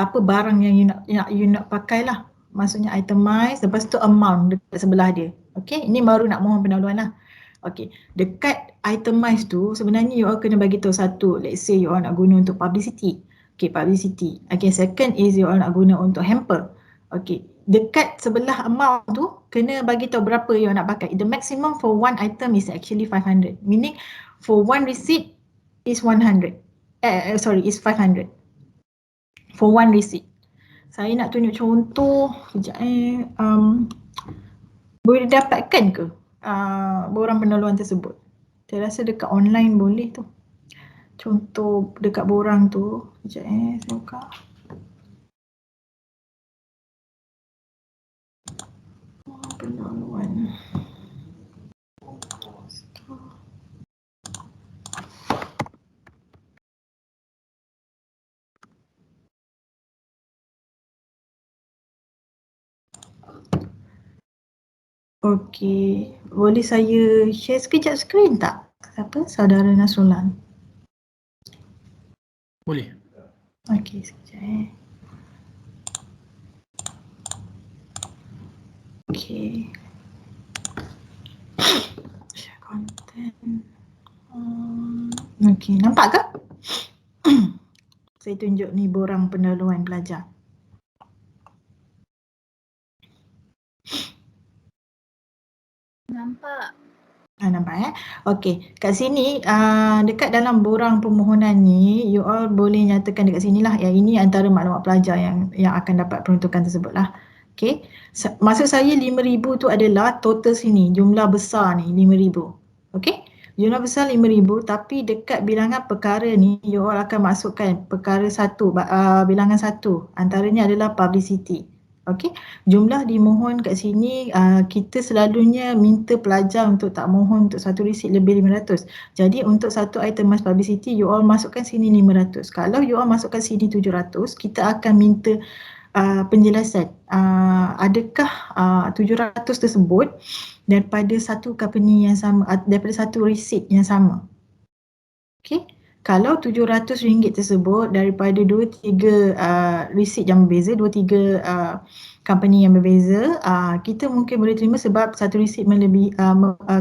apa barang yang you nak pakai lah. Maksudnya itemized, lepas tu amount dekat sebelah dia. Okey, ini baru nak mohon pendahuluan lah. Okey, dekat itemized tu sebenarnya you all kena bagi tahu satu, let's say you all nak guna untuk publicity. Okey, publicity. Okey, second is you all nak guna untuk hamper. Okey, dekat sebelah amount tu kena bagi tahu berapa you nak pakai. The maximum for one item is actually 500. Meaning for one receipt is 100. Is 500. For one receipt. Saya nak tunjuk contoh sekejap boleh dapatkan ke borang pendahuluan tersebut? Saya rasa dekat online boleh tu. Contoh dekat borang tu. Sekejap saya buka. Pendahuluan. Okey, boleh saya share sekejap skrin tak? Siapa? Saudara Nasrullah. Boleh. Okey, sekejap Okey. Share content. Okey, nampak ke? Saya tunjuk ni borang pendahuluan pelajar. Nampak. Nampak Okey, kat sini dekat dalam borang permohonan ni you all boleh nyatakan dekat sini lah yang ini antara maklumat pelajar yang akan dapat peruntukan tersebut lah. Okey, maksud saya 5,000 tu adalah total sini, jumlah besar ni 5,000. Okey, jumlah besar 5,000 tapi dekat bilangan perkara ni you all akan masukkan perkara satu, bilangan satu antaranya adalah publicity. Okey, jumlah dimohon kat sini kita selalunya minta pelajar untuk tak mohon untuk satu resit lebih 500. Jadi untuk satu item mass publicity you all masukkan sini 500. Kalau you all masukkan sini 700, kita akan minta penjelasan adakah 700 tersebut daripada satu company yang sama, daripada satu resit yang sama. Okey, kalau RM700 tersebut daripada 2-3 resit yang berbeza, 2-3 company yang berbeza, kita mungkin boleh terima sebab satu resit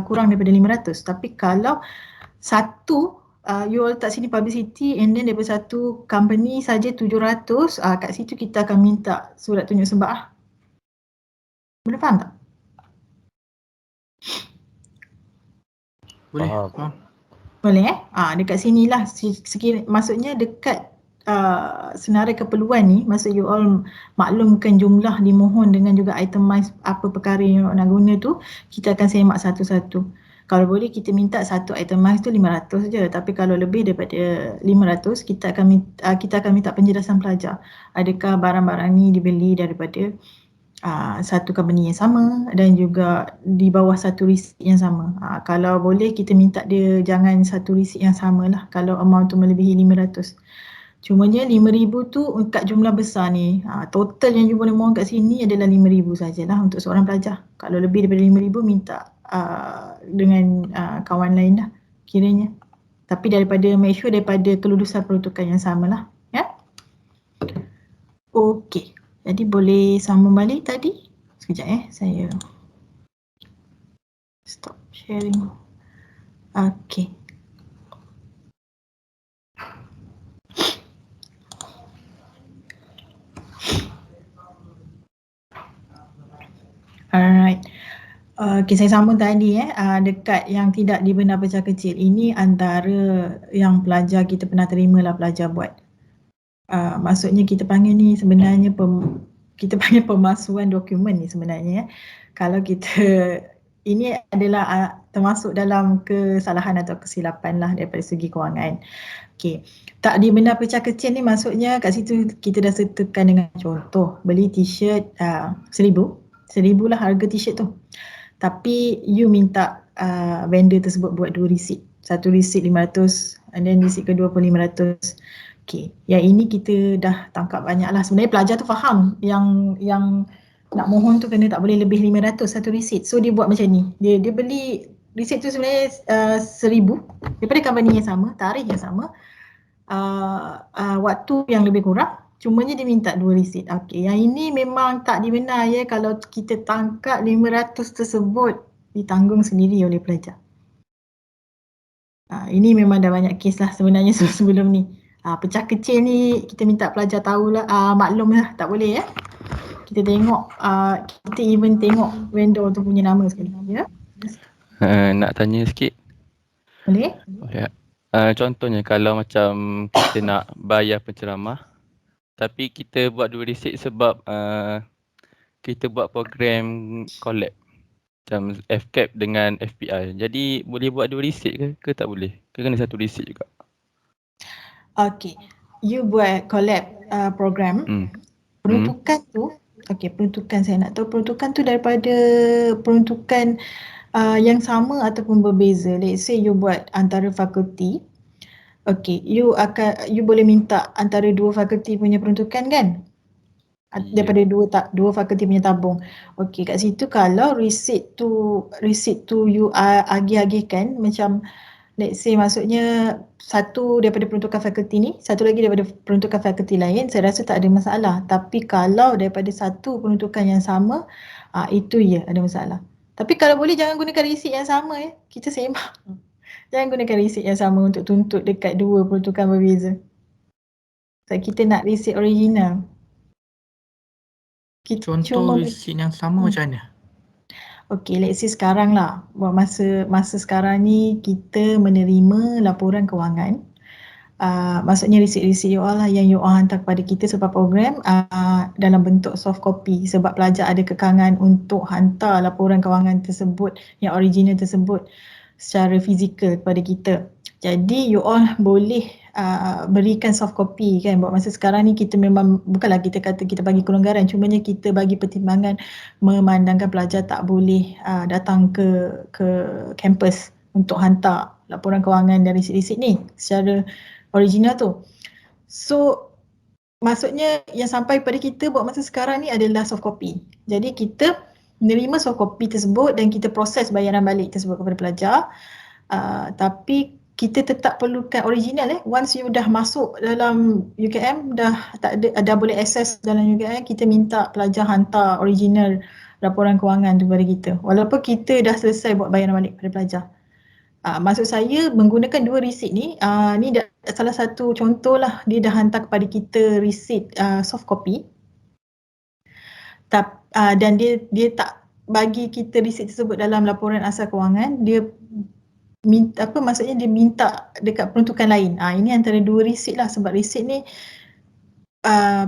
kurang daripada 500. Tapi kalau satu you all letak sini publicity and then daripada satu company saja 700, kat situ kita akan minta surat tunjuk sebab. Boleh faham tak? Boleh. Faham. Boleh dekat sinilah maksudnya dekat senarai keperluan ni, maksud you all maklumkan jumlah dimohon dengan juga itemize apa perkara yang nak guna tu, kita akan semak satu-satu. Kalau boleh kita minta satu itemize tu 500 je, tapi kalau lebih daripada 500 kita akan minta penjelasan pelajar. Adakah barang-barang ni dibeli daripada satu company yang sama dan juga di bawah satu resit yang sama. Kalau boleh kita minta dia jangan satu resit yang sama lah kalau amount tu melebihi 500. Cumanya 5,000 tu kat jumlah besar ni, total yang you boleh mohon kat sini adalah 5,000 sajalah untuk seorang pelajar. Kalau lebih daripada 5,000 minta dengan kawan lain lah. kiranya. Tapi daripada make sure daripada kelulusan peruntukan yang sama lah. Ya. Okey. Jadi boleh sambung balik tadi. Sekejap saya stop sharing. Okey. Alright. Okay, saya sambung tadi dekat yang tidak dibenar pecah kecil. Ini antara yang pelajar kita pernah terima lah pelajar buat. Maksudnya kita panggil ni sebenarnya kita panggil pemalsuan dokumen ni sebenarnya. Kalau kita ini adalah termasuk dalam kesalahan atau kesilapan lah daripada segi kewangan. Okey. Tak dibenar pecah kecil ni maksudnya kat situ kita dah sertakan dengan contoh beli t-shirt 1,000 lah harga t-shirt tu. Tapi you minta vendor tersebut buat 2 receipt. Satu receipt 500 and then receipt kedua pun 500. Okey, yang ini kita dah tangkap banyak lah. Sebenarnya pelajar tu faham yang nak mohon tu kena tak boleh lebih 500 satu receipt. So dia buat macam ni. Dia beli receipt tu sebenarnya 1,000 daripada company yang sama, tarikh yang sama. Waktu yang lebih kurang. Cumanya dia minta 2 receipt. Okey, yang ini memang tak dibenar ya kalau kita tangkap 500 tersebut ditanggung sendiri oleh pelajar. Ini memang dah banyak kes lah sebenarnya sebelum ni. Pecah kecil ni kita minta pelajar tahulah, maklum lah tak boleh ya. Kita tengok, kita even tengok vendor tu punya nama sekali ya. Nak tanya sikit. Boleh? Ya. Contohnya kalau macam kita nak bayar penceramah tapi kita buat 2 receipt sebab kita buat program collab macam FCAP dengan FPI. Jadi boleh buat 2 receipt ke tak boleh? Ke kena satu receipt juga? Okey. You buat collab program. Peruntukan tu, peruntukan saya nak tahu peruntukan tu daripada peruntukan yang sama ataupun berbeza. Let's say you buat antara fakulti. Okey, you boleh minta antara 2 fakulti punya peruntukan kan? Daripada dua fakulti punya tabung. Okey, kat situ kalau receipt tu you agih-agihkan macam let's say maksudnya satu daripada peruntukan fakulti ni, satu lagi daripada peruntukan fakulti lain, saya rasa tak ada masalah. Tapi kalau daripada satu peruntukan yang sama, itu ya ada masalah. Tapi kalau boleh jangan gunakan receipt yang sama ya. Kita sembang. Jangan gunakan receipt yang sama untuk tuntut dekat 2 peruntukan berbeza. Sebab kita nak receipt original. Contoh receipt yang sama macam mana? Okey, let's say sekarang lah. Buat masa sekarang ni kita menerima laporan kewangan. Maksudnya receipt-receipt you all lah yang you all hantar kepada kita sebab program dalam bentuk soft copy sebab pelajar ada kekangan untuk hantar laporan kewangan tersebut yang original tersebut secara fizikal kepada kita. Jadi you all boleh berikan soft copy kan. Buat masa sekarang ni kita memang bukanlah kita kata kita bagi kelonggaran, cumanya kita bagi pertimbangan memandangkan pelajar tak boleh datang ke kampus untuk hantar laporan kewangan dan receipt ni secara original tu. So maksudnya yang sampai pada kita buat masa sekarang ni adalah soft copy. Jadi kita menerima soft copy tersebut dan kita proses bayaran balik tersebut kepada pelajar. Tapi kita tetap perlukan original Once you dah masuk dalam UKM, dah boleh access dalam UKM, kita minta pelajar hantar original laporan kewangan tu kepada kita. Walaupun kita dah selesai buat bayaran balik kepada pelajar. Maksud saya menggunakan 2 receipt ni, ni salah satu contoh lah, dia dah hantar kepada kita receipt soft copy. Dan dia tak bagi kita receipt tersebut dalam laporan asal kewangan, dia minta maksudnya dia minta dekat peruntukan lain. Ini antara 2 receipt lah sebab receipt ni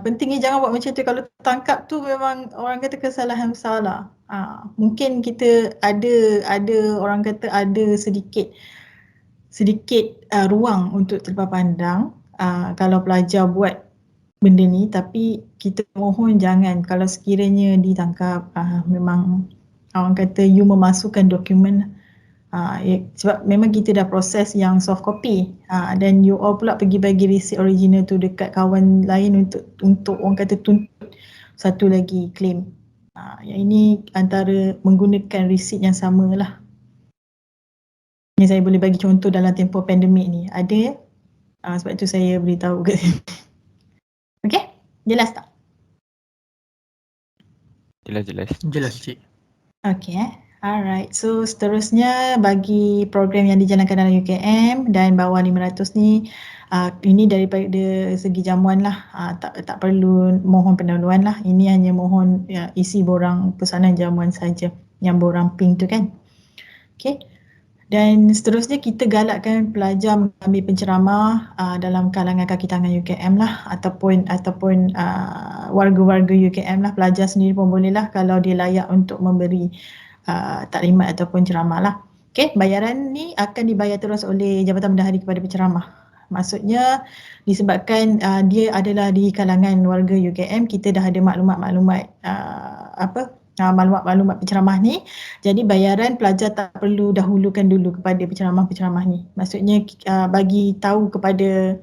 pentingnya jangan buat macam tu. Kalau tangkap tu memang orang kata kesalahan besar. Mungkin kita ada orang kata ada sedikit ruang untuk terlepas pandang kalau pelajar buat benda ni, tapi kita mohon jangan kalau sekiranya ditangkap memang orang kata you memasukkan dokumen sebab memang kita dah proses yang soft copy dan you all pula pergi bagi receipt original tu dekat kawan lain untuk orang kata tuntut satu lagi claim. Yang ini antara menggunakan receipt yang sama lah. Ni saya boleh bagi contoh dalam tempoh pandemik ni. Ada ya? Sebab tu saya beritahu kat sini. Okey? Jelas tak? Jelas. Jelas cik. Okay, alright. So seterusnya bagi program yang dijalankan dalam UKM dan bawah 500 ni, ini daripada segi jamuan lah, tak perlu mohon pendahuluan lah. Ini hanya mohon isi borang pesanan jamuan saja, yang borang pink tu kan. Okay. Dan seterusnya kita galakkan pelajar mengambil penceramah dalam kalangan kaki tangan UKM lah, ataupun warga-warga UKM lah, pelajar sendiri pun boleh lah kalau dia layak untuk memberi taklimat ataupun ceramah lah. Okay, bayaran ni akan dibayar terus oleh Jabatan Bendahari kepada penceramah. Maksudnya disebabkan dia adalah di kalangan warga UKM, kita dah ada maklumat-maklumat maklumat penceramah ni. Jadi bayaran pelajar tak perlu dahulukan dulu kepada penceramah-penceramah ni. Maksudnya bagi tahu kepada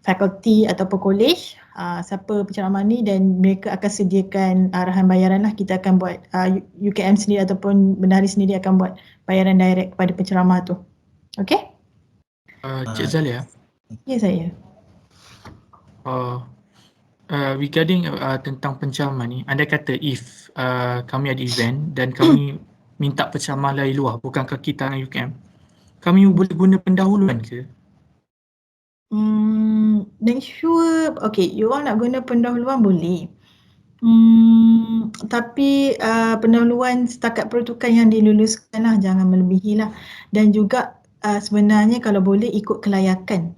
fakulti ataupun kolej siapa penceramah ni dan mereka akan sediakan arahan bayaran lah. Kita akan buat UKM sendiri ataupun Bendahari sendiri akan buat bayaran direct kepada penceramah tu. Okay? Cik Zalia. Ya saya. Regarding tentang penceramah ni, anda kata if kami ada event dan kami minta penceramah dari luar, bukan kaki tangan UKM, kami boleh guna pendahuluan ke? Make sure, okay, you all nak guna pendahuluan boleh. Tapi pendahuluan setakat peruntukan yang diluluskan lah, jangan melebihi lah. Dan juga sebenarnya kalau boleh ikut kelayakan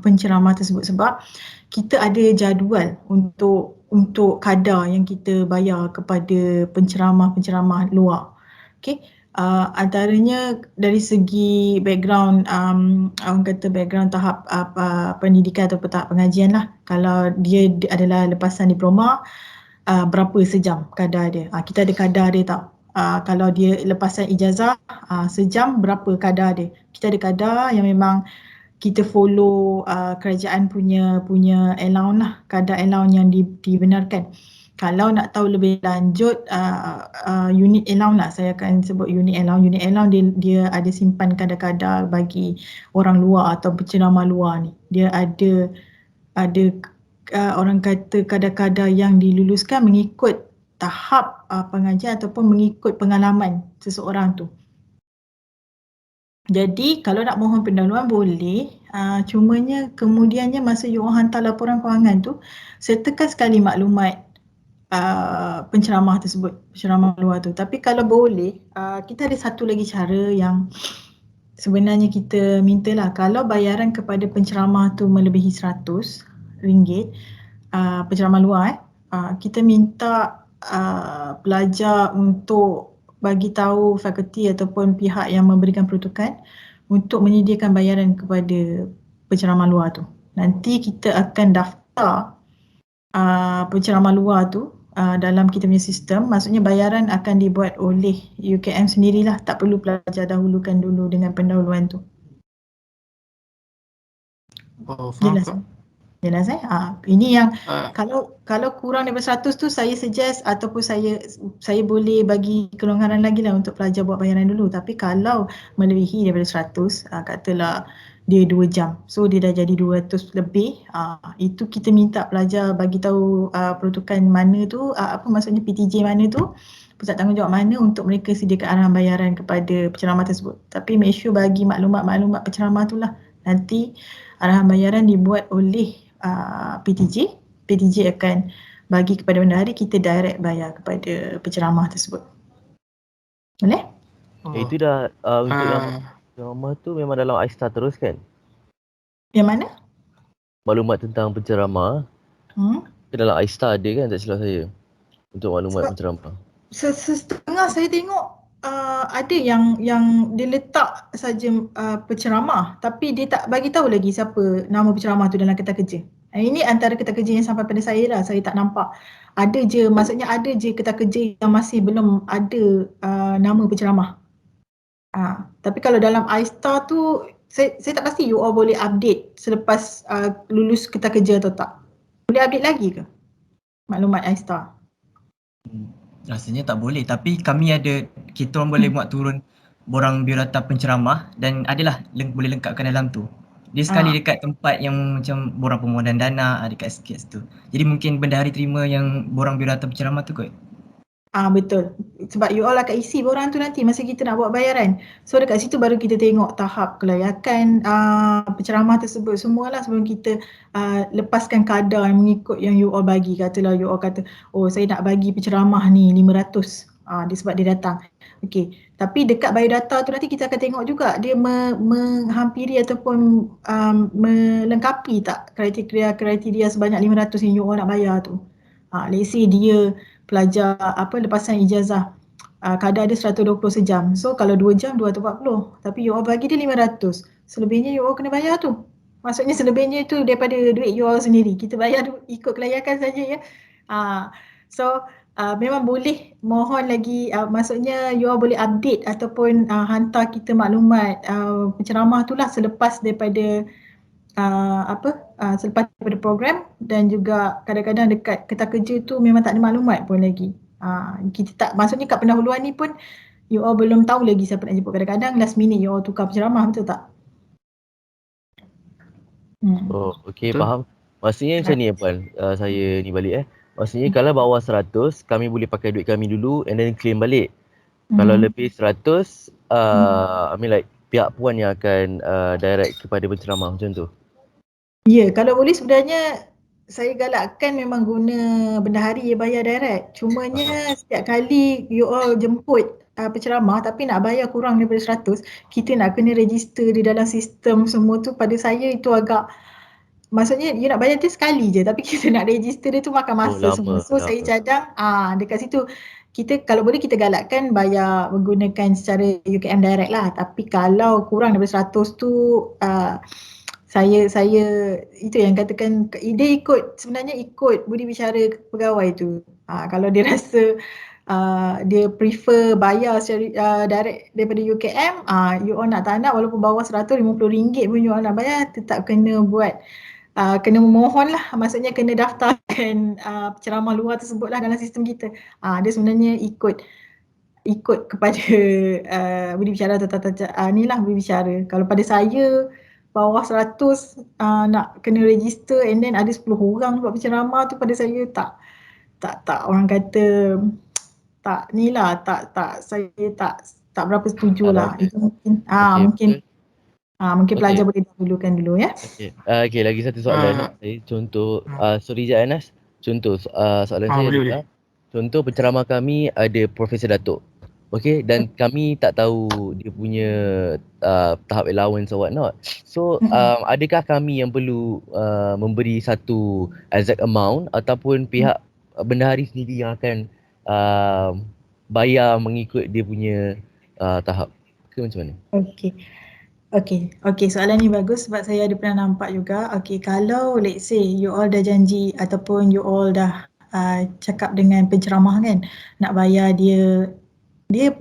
penceramah tersebut, sebab kita ada jadual untuk kadar yang kita bayar kepada penceramah-penceramah luar. Okay. Antaranya dari segi background, orang kata background tahap pendidikan atau tahap pengajian lah. Kalau dia adalah lepasan diploma, berapa sejam kadar dia. Kita ada kadar dia tau. Kalau dia lepasan ijazah, sejam berapa kadar dia. Kita ada kadar yang memang kita follow kerajaan punya allowance lah, kadar allowance yang dibenarkan. Kalau nak tahu lebih lanjut unit allowance lah, saya akan sebut unit allowance. Unit allowance dia ada simpan kadar-kadar bagi orang luar atau penceramah luar ni. Dia ada orang kata kadar-kadar yang diluluskan mengikut tahap pengajian ataupun mengikut pengalaman seseorang tu. Jadi kalau nak mohon pendahuluan boleh, cumanya kemudiannya masa you hantar laporan kewangan tu, sertakan sekali maklumat penceramah tersebut, penceramah luar tu. Tapi kalau boleh, kita ada satu lagi cara yang sebenarnya kita mintalah, kalau bayaran kepada penceramah tu melebihi RM100, penceramah luar, kita minta pelajar untuk bagi tahu fakulti ataupun pihak yang memberikan peruntukan untuk menyediakan bayaran kepada penceramah luar tu. Nanti kita akan daftar penceramah luar tu dalam kita punya sistem. Maksudnya bayaran akan dibuat oleh UKM sendirilah, tak perlu pelajar dahulukan dulu dengan pendahuluan tu. Faham. Jelas ini yang kalau kurang daripada 100 tu saya suggest ataupun saya boleh bagi kelonggaran lagi lah untuk pelajar buat bayaran dulu. Tapi kalau melebihi daripada 100, katalah dia 2 jam, so dia dah jadi 200 lebih, itu kita minta pelajar bagi tahu peruntukan mana tu, maksudnya PTJ mana tu, pusat tanggungjawab mana, untuk mereka sediakan arahan bayaran kepada penceramah tersebut. Tapi make sure bagi maklumat-maklumat penceramah tu lah. Nanti arahan bayaran dibuat oleh PTJ akan bagi kepada bendahari, kita direct bayar kepada penceramah tersebut. Boleh? Itu dah untuk yang penceramah tu memang dalam iStar terus kan? Yang mana? Maklumat tentang penceramah dalam iStar ada kan, tak silap saya, untuk maklumat penceramah. Setengah saya tengok ada yang dia letak saja penceramah, tapi dia tak bagi tahu lagi siapa nama penceramah tu dalam kertas kerja. Ini antara kertas kerja yang sampai pada saya lah, saya tak nampak. Ada je kertas kerja yang masih belum ada nama penceramah. Tapi kalau dalam iStar tu, saya tak pasti you all boleh update selepas lulus kertas kerja atau tak. Boleh update lagi ke maklumat iStar? Rasanya tak boleh, tapi kami ada, kita orang boleh buat turun borang biodata penceramah dan adalah boleh lengkapkan dalam tu. Dia sekali dekat tempat yang macam borang permohonan dana, dekat sikit situ. Jadi mungkin bendahari terima yang borang biodata penceramah tu kot. Betul. Sebab you all akan isi borang tu nanti masa kita nak buat bayaran. So dekat situ baru kita tengok tahap kelayakan penceramah tersebut semualah sebelum kita lepaskan kadar yang mengikut yang you all bagi. Katalah you all kata, oh saya nak bagi penceramah ni 500. Dia sebab dia datang. Okey. Tapi dekat biodata tu nanti kita akan tengok juga dia menghampiri ataupun melengkapi tak kriteria sebanyak 500 yang you all nak bayar tu. Let's say dia pelajar lepasan ijazah kadar dia 120 sejam. So kalau 2 jam 240. Tapi you all bagi dia 500. Selebihnya you all kena bayar tu. Maksudnya selebihnya itu daripada duit you all sendiri. Kita bayar ikut kelayakan saja ya. So memang boleh mohon lagi, maksudnya you all boleh update ataupun hantar kita maklumat penceramah tu lah selepas daripada selepas daripada program, dan juga kadang-kadang dekat kertas kerja tu memang tak ada maklumat pun lagi. Kita tak, maksudnya kat pendahuluan ni pun you all belum tahu lagi siapa nak jemput. Kadang-kadang last minute you all tukar penceramah, betul tak? Oh, okey, faham. Maksudnya macam ni Puan, saya ni balik Maksudnya kalau bawah 100, kami boleh pakai duit kami dulu and then claim balik. Kalau lebih 100, I mean like pihak Puan yang akan direct kepada penceramah macam tu. Ya, kalau boleh sebenarnya saya galakkan memang guna bendahari yang bayar direct. Cumanya setiap kali you all jemput penceramah tapi nak bayar kurang daripada 100, kita nak kena register di dalam sistem semua tu. Pada saya itu agak, maksudnya you nak bayar dia sekali je tapi kita nak register dia tu makan masa semua. So saya cadang dekat situ kita kalau boleh kita galakkan bayar menggunakan secara UKM direct lah. Tapi kalau kurang daripada 100 tu saya itu yang katakan dia sebenarnya ikut budi bicara pegawai tu. Kalau dia rasa dia prefer bayar secara direct daripada UKM, you all nak tak nak walaupun bawah RM150 pun you all nak bayar, tetap kena buat kena memohon lah, maksudnya kena daftarkan ceramah luar tersebut lah dalam sistem kita. Dia sebenarnya ikut kepada budi bicara ni lah budi bicara. Kalau pada saya bawah 100 nak kena register and then ada 10 orang buat penceramah tu, pada saya tak orang kata tak ni lah, saya tak berapa setuju lah. Itu mungkin mungkin pelajar boleh dahulukan dulu ya. Okey, lagi satu soalan. Contoh sorry Jad Anas. Contoh soalan saya adalah, contoh penceramah kami ada Profesor Datuk. Okay, dan kami tak tahu dia punya tahap allowance or what not. So, adakah kami yang perlu memberi satu exact amount ataupun pihak bendahari sendiri yang akan bayar mengikut dia punya tahap? Ke macam mana? Okay, soalan ni bagus sebab saya ada pernah nampak juga. Okay, kalau let's say you all dah janji ataupun you all dah cakap dengan penceramah kan, nak bayar dia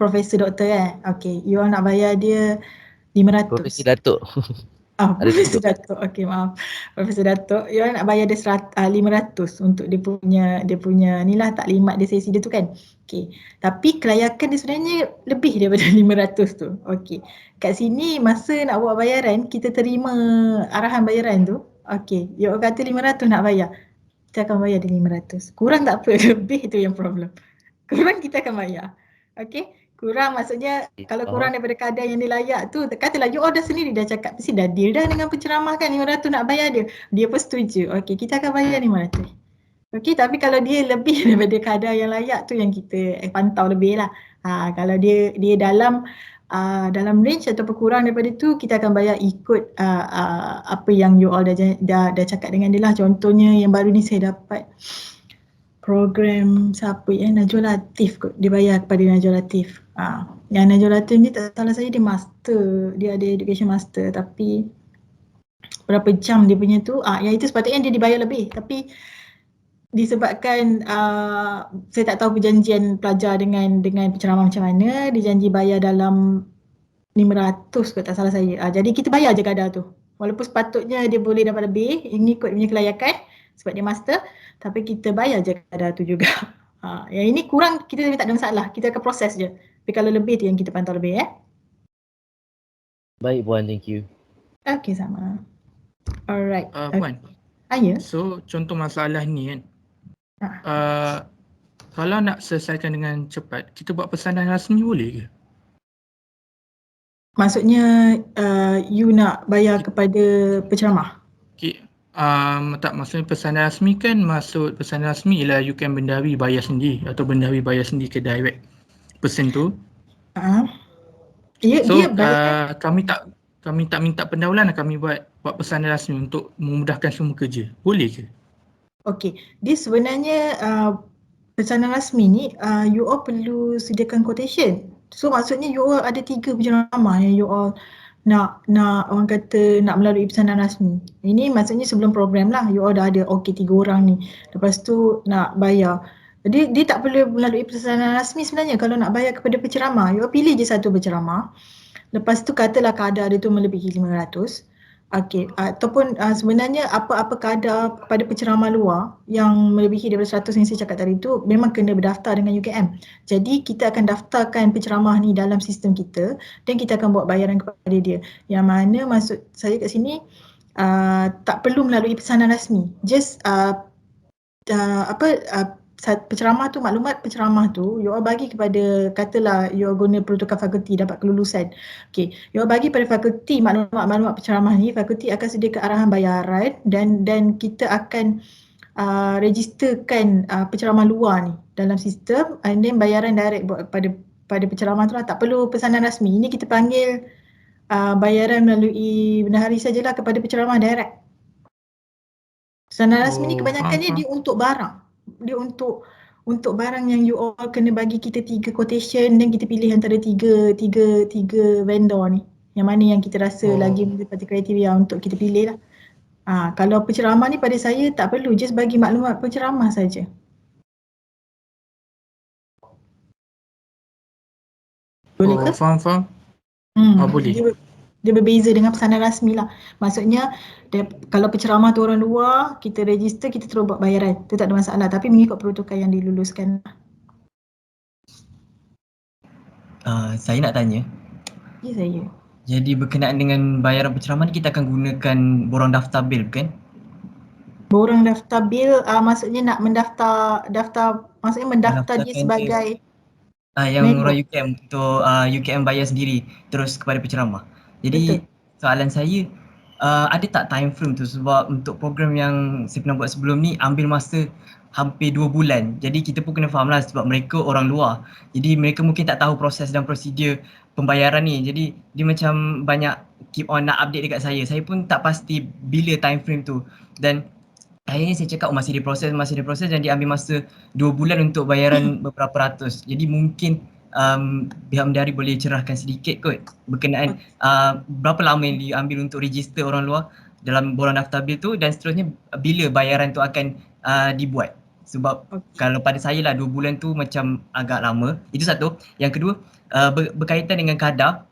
Profesor Doktor Okay, you all nak bayar dia 500. Profesor Datuk. Profesor Datuk. Okay, maaf. Profesor Datuk, you all nak bayar dia 500 untuk dia punya ni lah, taklimat dia sesi dia tu kan. Okay, tapi kelayakan dia sebenarnya lebih daripada 500 tu. Okay, kat sini masa nak buat bayaran, kita terima arahan bayaran tu. Okay, you all kata 500 nak bayar, kita akan bayar dia 500. Kurang tak apa, lebih tu yang problem. Kurang kita akan bayar. Okay, kurang maksudnya kalau kurang daripada kadar yang dia layak tu, katalah you all dah sendiri dah cakap, mesti dah deal dah dengan penceramah kan, 500 nak bayar dia pun setuju. Okay, kita akan bayar 500. Okay, tapi kalau dia lebih daripada kadar yang layak tu yang kita pantau lebih lah. Kalau dia dalam range ataupun kurang daripada tu, kita akan bayar ikut apa yang you all dah cakap dengan dia lah. Contohnya yang baru ni saya dapat program siapa Najwa Latif kot, dia bayar kepada Najwa Latif. Yang Najwa Latif ni tak salah saya dia master, dia ada education master, tapi berapa jam dia punya tu, yang itu sepatutnya dia dibayar lebih, tapi disebabkan saya tak tahu perjanjian pelajar dengan penceramah macam mana, dia janji bayar dalam 500 kot tak salah saya. Jadi kita bayar je kadar tu. Walaupun sepatutnya dia boleh dapat lebih, ikut punya kelayakan sebab dia master, tapi kita bayar je kadar tu juga. Yang ini kurang kita tak ada masalah, kita akan proses je. Tapi kalau lebih tu yang kita pantau lebih Baik Puan, thank you. Okay, sama. Alright. Puan, Ya. so contoh masalah ni kan, Ah. kalau nak selesaikan dengan cepat, kita buat pesanan rasmi boleh ke? Maksudnya you nak bayar kepada penceramah? Okay. Tak, maksudnya pesanan rasmi kan, maksud pesanan rasmi ialah you can bendahari bayar sendiri atau bendahari bayar sendiri ke direct person tu. Dia So bayar. kami tak minta pendahuluan, kami buat pesanan rasmi untuk memudahkan semua kerja. Boleh ke? Okey, dia sebenarnya pesanan rasmi ni you all perlu sediakan quotation. So maksudnya you all ada 3 penceramah yang you all nak orang kata nak melalui pesanan rasmi. Ini maksudnya sebelum program lah, you all dah ada 3 orang ni. Lepas tu nak bayar. Jadi dia tak perlu melalui pesanan rasmi sebenarnya kalau nak bayar kepada penceramah. You all pilih je satu penceramah. Lepas tu katalah kadar dia tu melebihi 500. Okey, ataupun sebenarnya apa-apa kadar kepada penceramah luar yang melebihi daripada 100 yang saya cakap tadi tu memang kena berdaftar dengan UKM. Jadi kita akan daftarkan penceramah ni dalam sistem kita dan kita akan buat bayaran kepada dia. Yang mana maksud saya kat sini tak perlu melalui pesanan rasmi. Just penceramah tu, maklumat penceramah tu you all bagi kepada, katalah you all guna protokol fakulti dapat kelulusan. Okey, you all bagi pada fakulti maklumat penceramah ni, fakulti akan sediakan arahan bayaran dan kita akan registerkan penceramah luar ni dalam sistem and then bayaran direct buat pada penceramah tu lah, tak perlu pesanan rasmi. Ini kita panggil bayaran melalui bendahari sajalah kepada penceramah direct. Pesanan rasmi ni kebanyakannya dia untuk barang. Dia untuk barang yang you all kena bagi kita 3 quotation dan kita pilih antara tiga vendor ni. Yang mana yang kita rasa lagi mendapati kriteria untuk kita pilih lah. Kalau penceramah ni pada saya tak perlu, just bagi maklumat penceramah saja. Boleh ke? Faham. Boleh. Dia berbeza dengan pesanan rasmi lah. Maksudnya kalau penceramah tu orang luar, kita register, kita terus buat bayaran. Itu tak ada masalah. Tapi mengikut protokol yang diluluskan. Saya nak tanya. Ya, saya. Jadi berkenaan dengan bayaran penceramah ni kita akan gunakan borang daftar bil bukan? Borang daftar bil maksudnya nak mendaftar dia sebagai yang orang UKM untuk UKM bayar sendiri terus kepada penceramah. Jadi soalan saya ada tak time frame tu, sebab untuk program yang saya pernah buat sebelum ni ambil masa hampir 2 bulan. Jadi kita pun kena faham lah sebab mereka orang luar. Jadi mereka mungkin tak tahu proses dan prosedur pembayaran ni. Jadi dia macam banyak keep on nak update dekat saya. Saya pun tak pasti bila time frame tu. Dan akhirnya saya cakap masih diproses dan dia ambil masa 2 bulan untuk bayaran beberapa ratus. Jadi mungkin pihak mendahari boleh cerahkan sedikit kot berkenaan berapa lama yang diambil untuk register orang luar dalam borang daftar bil tu dan seterusnya bila bayaran tu akan dibuat. Sebab kalau pada saya lah 2 bulan tu macam agak lama. Itu satu. Yang kedua berkaitan dengan kadar,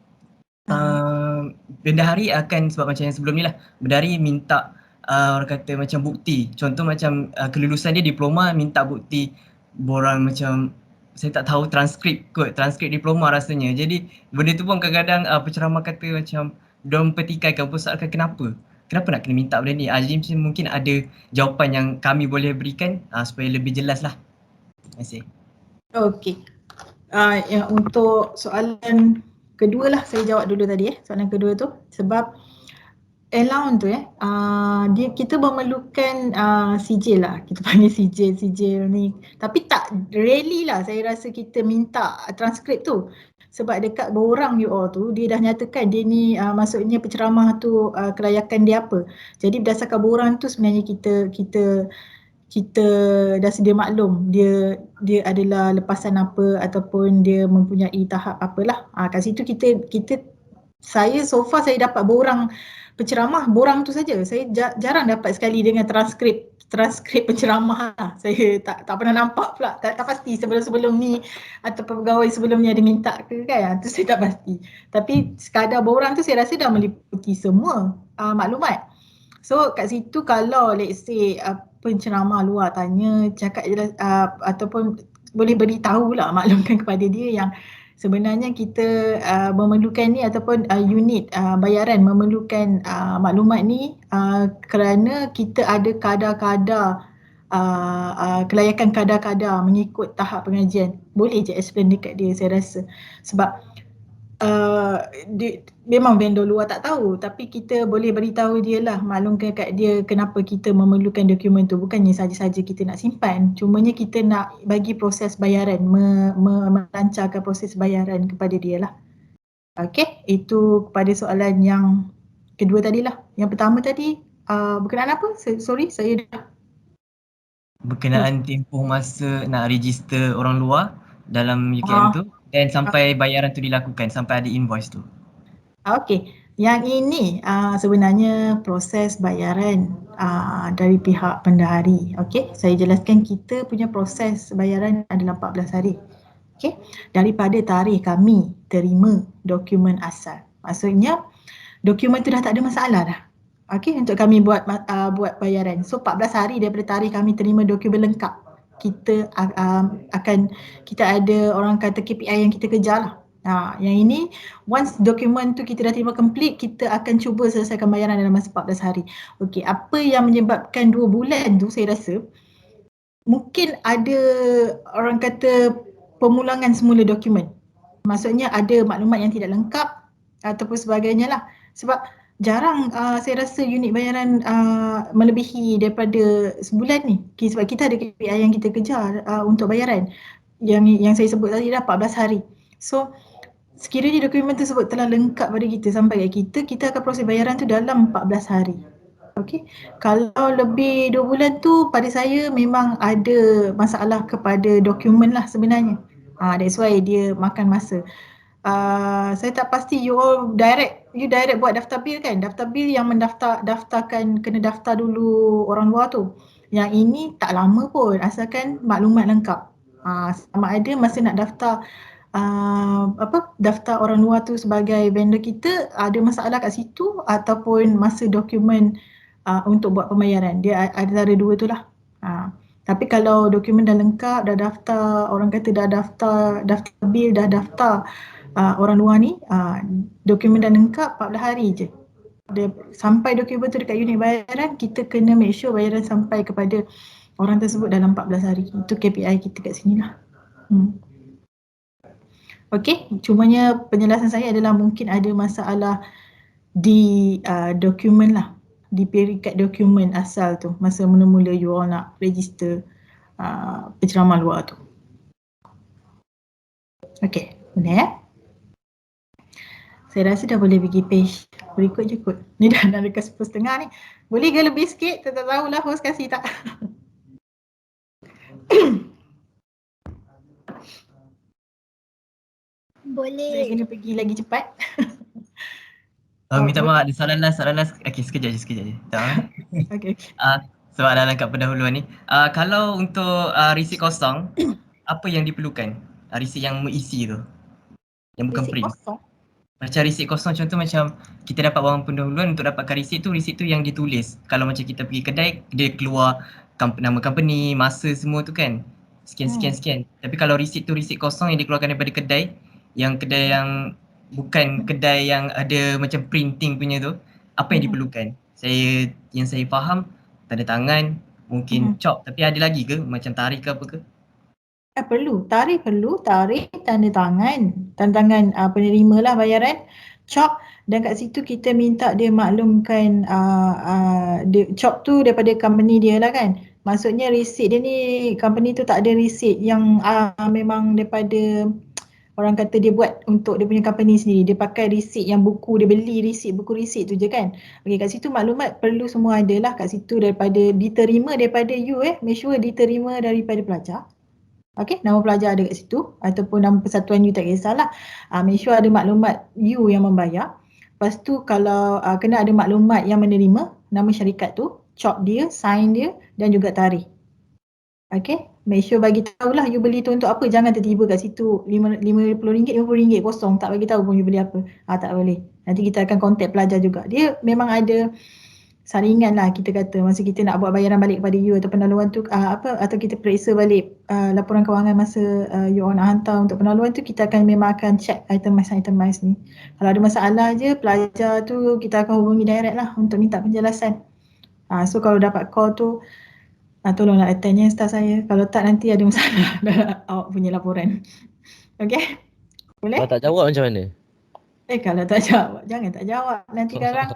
bendahari akan, sebab macam yang sebelum ni lah, bendahari minta orang kata macam bukti. Contoh macam kelulusan dia diploma, minta bukti borang macam saya tak tahu transkrip diploma rasanya. Jadi benda tu pun kadang-kadang penceramah kata macam diorang pertikaikan, persoalkan kenapa nak kena minta benda ni. Jadi mungkin ada jawapan yang kami boleh berikan supaya lebih jelas lah. Terima kasih. Okey. Yang untuk soalan kedua lah, saya jawab dulu tadi soalan kedua tu. Sebab allowance tu kita memerlukan sijil lah, kita panggil sijil ni. Tapi tak really lah saya rasa kita minta transkrip tu. Sebab dekat borang you all tu dia dah nyatakan dia ni maksudnya penceramah tu kelayakan dia apa. Jadi berdasarkan borang tu sebenarnya kita dah sedia maklum dia adalah lepasan apa ataupun dia mempunyai tahap apalah. Kat situ saya so far saya dapat borang penceramah, borang tu saja. Saya jarang dapat sekali dengan transkrip penceramah lah. Saya tak pernah nampak pula. Tak pasti sebelum ni atau pegawai sebelum ni ada minta ke kan. Tu saya tak pasti. Tapi sekadar borang tu saya rasa dah meliputi semua maklumat. So kat situ kalau let's say penceramah luar tanya, cakap je lah ataupun boleh beritahu lah, maklumkan kepada dia yang Sebenarnya kita memerlukan ni ataupun unit bayaran memerlukan maklumat ni kerana kita ada kadar-kadar kelayakan kadar-kadar mengikut tahap pengajian. Boleh je explain dekat dia saya rasa. Sebab memang vendor luar tak tahu, tapi kita boleh beritahu dia lah, maklumkan kat dia kenapa kita memerlukan dokumen tu. Bukannya saja-saja kita nak simpan, cumanya kita nak bagi proses bayaran, melancarkan proses bayaran kepada dia lah. Okey, itu kepada soalan yang kedua tadilah. Yang pertama tadi berkenaan apa? Sorry, saya dah Berkenaan tempoh masa nak register orang luar dalam UKM tu dan sampai bayaran tu dilakukan, sampai ada invoice tu. Okey, yang ini sebenarnya proses bayaran dari pihak pendahari. Okey, saya jelaskan kita punya proses bayaran adalah 14 hari. Okey, daripada tarikh kami terima dokumen asal. Maksudnya dokumen tu dah tak ada masalah dah. Okey, untuk kami buat bayaran. So 14 hari daripada tarikh kami terima dokumen lengkap. Kita kita ada orang kata KPI yang kita kejar lah. Yang ini once dokumen tu kita dah terima complete, kita akan cuba selesaikan bayaran dalam masa 14 hari. Okey, apa yang menyebabkan 2 bulan tu saya rasa mungkin ada orang kata pemulangan semula dokumen. Maksudnya ada maklumat yang tidak lengkap ataupun sebagainya lah. Sebab jarang saya rasa unit bayaran melebihi daripada sebulan ni. Sebab kita ada KPI yang kita kejar untuk bayaran. Yang saya sebut tadi dah 14 hari. So sekiranya dokumen tersebut telah lengkap pada kita sampai kat kita akan proses bayaran tu dalam 14 hari. Okey. Kalau lebih 2 bulan tu pada saya memang ada masalah kepada dokumen lah sebenarnya. That's why dia makan masa. Saya tak pasti you direct buat daftar bil kan? Daftar bil yang daftarkan kena daftar dulu orang luar tu. Yang ini tak lama pun asalkan maklumat lengkap. Sama ada masa nak daftar daftar orang luar tu sebagai vendor kita ada masalah kat situ ataupun masa dokumen untuk buat pembayaran. Dia antara dua tu lah. Tapi kalau dokumen dah lengkap, dah daftar, orang kata dah daftar bil, dah daftar orang luar ni, dokumen dah lengkap 14 hari je. Sampai dokumen tu dekat unit bayaran, kita kena make sure bayaran sampai kepada orang tersebut dalam 14 hari. Itu KPI kita kat sini lah. Okey, cumanya penjelasan saya adalah mungkin ada masalah di dokumen lah, di peringkat dokumen asal tu masa mula-mula you all nak register penceramah luar tu. Okey, boleh Saya rasa dah boleh pergi page berikut je kot. Ni dah dekat 10.30 ni. Boleh ke lebih sikit? Tak tahulah host kasih tak. Boleh. Saya kena pergi lagi cepat. Minta maaf, ada soalan last. Okey, sekejap je. Tak. Okey. Soalan kat pendahuluan ni. Kalau untuk resit kosong, apa yang diperlukan? Resit yang mengisi tu. Yang bukan print. Kosong. Macam resit kosong, contoh macam kita dapat wang pendahuluan, untuk dapatkan resit tu yang ditulis. Kalau macam kita pergi kedai, dia keluar nama company, masa semua tu kan. Sekian. Tapi kalau resit kosong yang dikeluarkan daripada kedai, yang bukan kedai yang ada macam printing punya tu, apa yang diperlukan? Yang saya faham, tanda tangan, mungkin cop, tapi ada lagi ke macam tarikh ke apa ke? Perlu, tarikh, tanda tangan penerima lah bayaran, cop, dan kat situ kita minta dia maklumkan cop tu daripada company dia lah kan. Maksudnya resit dia ni, company tu tak ada resit yang memang daripada orang kata dia buat untuk dia punya company sendiri. Dia pakai resit yang buku, dia beli buku resit tu je kan. Okey, kat situ maklumat perlu semua ada lah kat situ, diterima daripada you make sure diterima daripada pelajar. Okey, nama pelajar ada kat situ ataupun nama persatuan you tak kisahlah. Make sure ada maklumat you yang membayar. Lepas tu kalau kena ada maklumat yang menerima, nama syarikat tu, cop dia, sign dia dan juga tarikh. Okey, make sure bagi tahulah you beli tu untuk apa. Jangan tiba-tiba kat situ RM50, RM50 kosong, tak bagi tahu pun you beli apa. Tak boleh. Nanti kita akan contact pelajar juga. Dia memang ada saringan lah kita kata masa kita nak buat bayaran balik kepada you atau pendahuluan tu atau kita periksa balik laporan kewangan masa you all nak hantar untuk pendahuluan tu, kita akan memang akan check itemize ni. Kalau ada masalah je pelajar tu kita akan hubungi direct lah untuk minta penjelasan. So kalau dapat call tu tolonglah attendnya staff saya. Kalau tak nanti ada masalah dalam awak punya laporan. Okay? Boleh? Kalau tak jawab macam mana? Kalau tak jawab, jangan tak jawab. Nanti sekarang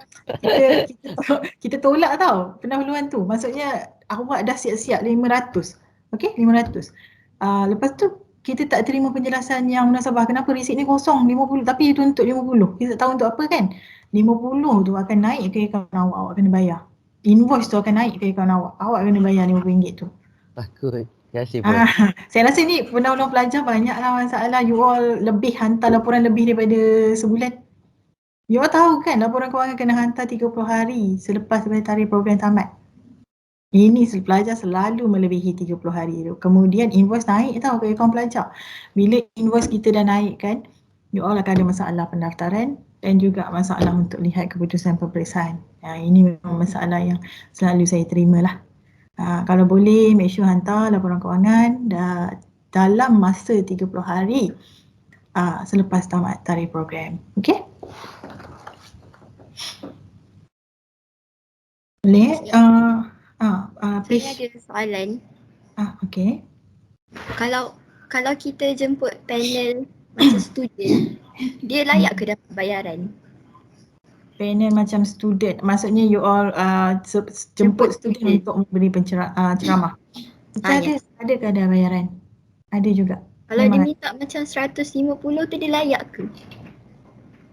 kita tolak tau pendahuluan tu. Maksudnya awak dah siap-siap 500. Okay, 500. Lepas tu kita tak terima penjelasan yang munasabah. Kenapa resit ni kosong 50 tapi itu untuk 50. Kita tak tahu untuk apa kan. 50 tu akan naik ke akaun awak, awak kena bayar. Invoice tu akan naik ke akaun awak, awak kena bayar RM50 tu. Takut. Terima kasih Puan. Saya rasa ni pendahuluan pelajar banyaklah masalah. You all lebih hantar laporan lebih daripada sebulan. You all tahu kan laporan kewangan kena hantar 30 hari selepas daripada tarikh program tamat. Ini pelajar selalu melebihi 30 hari tu. Kemudian invoice naik tau ke akaun pelajar. Bila invoice kita dah naik kan, you all akan ada masalah pendaftaran dan juga masalah untuk lihat keputusan peperiksaan. Ini memang masalah yang selalu saya terima lah. Kalau boleh make sure hantar laporan kewangan dalam masa 30 hari selepas tamat tarikh program. Okay? Boleh? Saya ada soalan. Okay. Kalau kita jemput panel macam student, dia layak ke dapat bayaran? Panel macam student, maksudnya you all jemput student untuk memberi ceramah. Yes. Ada kadar bayaran? Ada juga. Kalau dia minta macam 150 tu dia layak ke?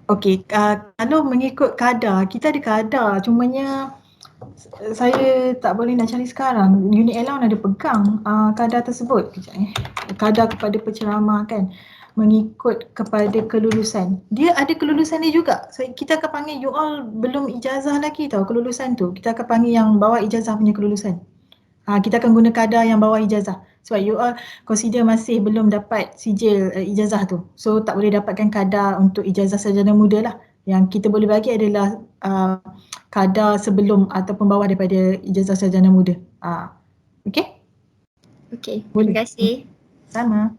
Okey, kalau mengikut kadar, kita ada kadar, cumanya saya tak boleh nak cari sekarang. Unit allowance ada pegang kadar tersebut. Kadar kepada penceramah kan, mengikut kepada kelulusan. Dia ada kelulusan dia juga. So, kita akan panggil you all belum ijazah lagi tau kelulusan tu. Kita akan panggil yang bawa ijazah punya kelulusan. Kita akan guna kadar yang bawa ijazah. Sebab you all consider masih belum dapat sijil ijazah tu. So tak boleh dapatkan kadar untuk ijazah sarjana muda lah. Yang kita boleh bagi adalah kadar sebelum ataupun bawah daripada ijazah sarjana muda. Okay? Okay, terima kasih. Sama.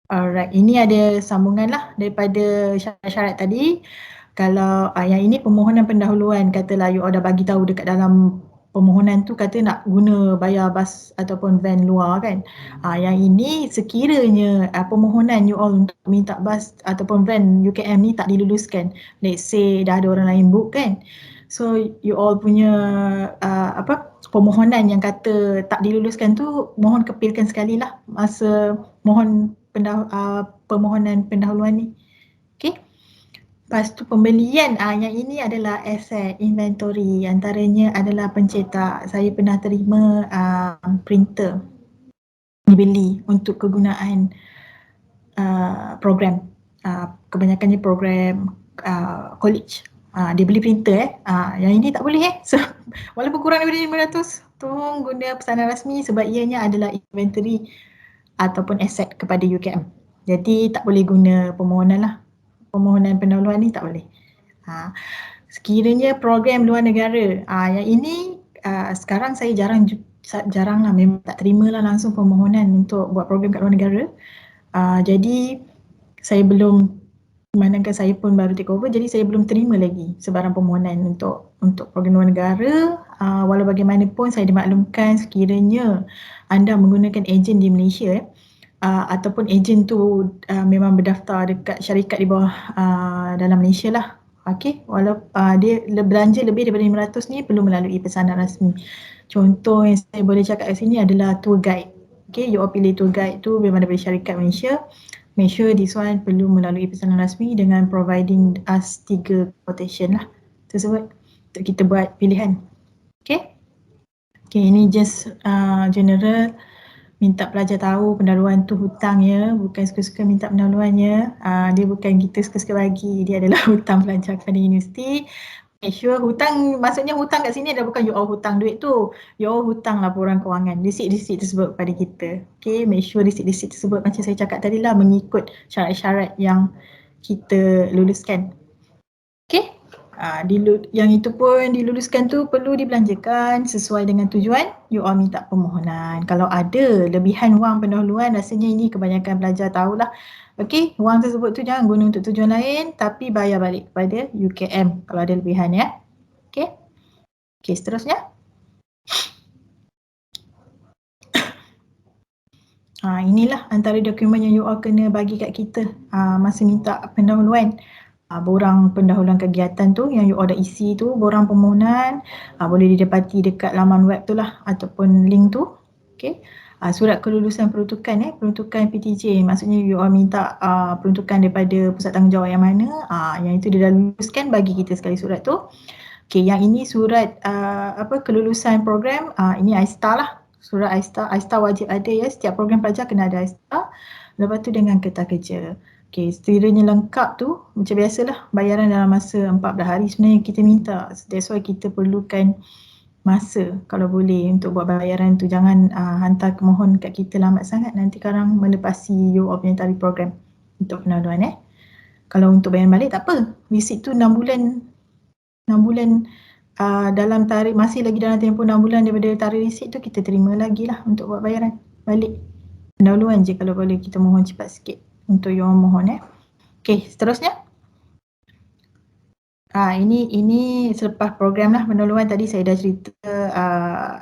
Alright, ini ada sambungan lah daripada syarat-syarat tadi. Kalau yang ini permohonan pendahuluan, katalah you all dah bagi tahu dekat dalam permohonan tu kata nak guna bayar bas ataupun van luar kan. Yang ini sekiranya permohonan you all untuk minta bas ataupun van UKM ni tak diluluskan. Let's say dah ada orang lain book kan. So you all punya permohonan yang kata tak diluluskan tu mohon kepilkan sekali lah masa mohon permohonan pendahuluan ni. Okay. Lepas tu pembelian, yang ini adalah aset inventory, antaranya adalah pencetak. Saya pernah terima printer dibeli untuk kegunaan program, kebanyakannya program college. Dia beli printer yang ini tak boleh so, walaupun kurang daripada 500, tolong guna pesanan rasmi sebab ianya adalah inventory ataupun aset kepada UKM. Jadi tak boleh guna permohonan lah. Permohonan pendahuluan ni tak boleh. Sekiranya program luar negara, yang ini sekarang saya jarang lah, memang tak terima lah langsung permohonan untuk buat program kat luar negara. Jadi saya belum, manakala saya pun baru take over, jadi saya belum terima lagi sebarang permohonan untuk program luar negara. Walau bagaimanapun saya dimaklumkan sekiranya anda menggunakan ejen di Malaysia ataupun ejen tu memang berdaftar dekat syarikat di bawah dalam Malaysia lah. Okey, walau dia belanja lebih daripada 500 ni perlu melalui pesanan rasmi. Contoh yang saya boleh cakap kat sini adalah tour guide. Okey, you all pilih tour guide tu memang daripada syarikat Malaysia. Make sure this one perlu melalui pesanan rasmi dengan providing us 3 quotation lah tersebut untuk kita buat pilihan. Okey. Okey, ini just general. Minta pelajar tahu pendahuluan tu hutang ya, bukan suka-suka minta pendahuluannya. Dia bukan kita suka-suka bagi, dia adalah hutang pelajar kepada universiti. Make sure hutang, maksudnya hutang kat sini adalah bukan you all hutang duit tu. You all hutang laporan kewangan, resit-resit tersebut kepada kita. Okay, make sure resit-resit tersebut macam saya cakap tadi lah mengikut syarat-syarat yang kita luluskan. Okay, Yang itu pun diluluskan tu perlu dibelanjakan sesuai dengan tujuan you all minta permohonan. Kalau ada lebihan wang pendahuluan, rasanya ini kebanyakan pelajar tahulah. Okey, wang tersebut tu jangan guna untuk tujuan lain tapi bayar balik kepada UKM kalau ada lebihan ya. Okey. Okey, seterusnya. Inilah antara dokumen yang you all kena bagi kat kita masa minta pendahuluan. Borang pendahuluan kegiatan tu yang you all dah isi tu, borang permohonan boleh didapati dekat laman web tu lah ataupun link tu. Okay. Surat kelulusan peruntukan peruntukan PTJ, maksudnya you all minta peruntukan daripada pusat tanggungjawab yang mana, yang itu dia dah luluskan, bagi kita sekali surat tu. Okay, yang ini surat kelulusan program, ini ISTA lah, surat ISTA. ISTA wajib ada ya, setiap program pelajar kena ada ISTA. Lepas tu dengan kertas kerja. Okay, sekiranya lengkap tu, macam biasalah bayaran dalam masa 14 hari sebenarnya kita minta. That's why kita perlukan masa kalau boleh untuk buat bayaran tu. Jangan hantar kemohon kat kita lambat sangat, nanti kadang melepasi you all punya tarikh program untuk pendahuluan Kalau untuk bayaran balik tak apa, visit tu 6 bulan dalam tarikh, masih lagi dalam tempoh 6 bulan daripada tarikh visit tu, kita terima lagi lah untuk buat bayaran balik. Pendahuluan je kalau boleh kita mohon cepat sikit untuk you all mohon Okay, seterusnya. Ini selepas program lah pendahuluan. Tadi saya dah cerita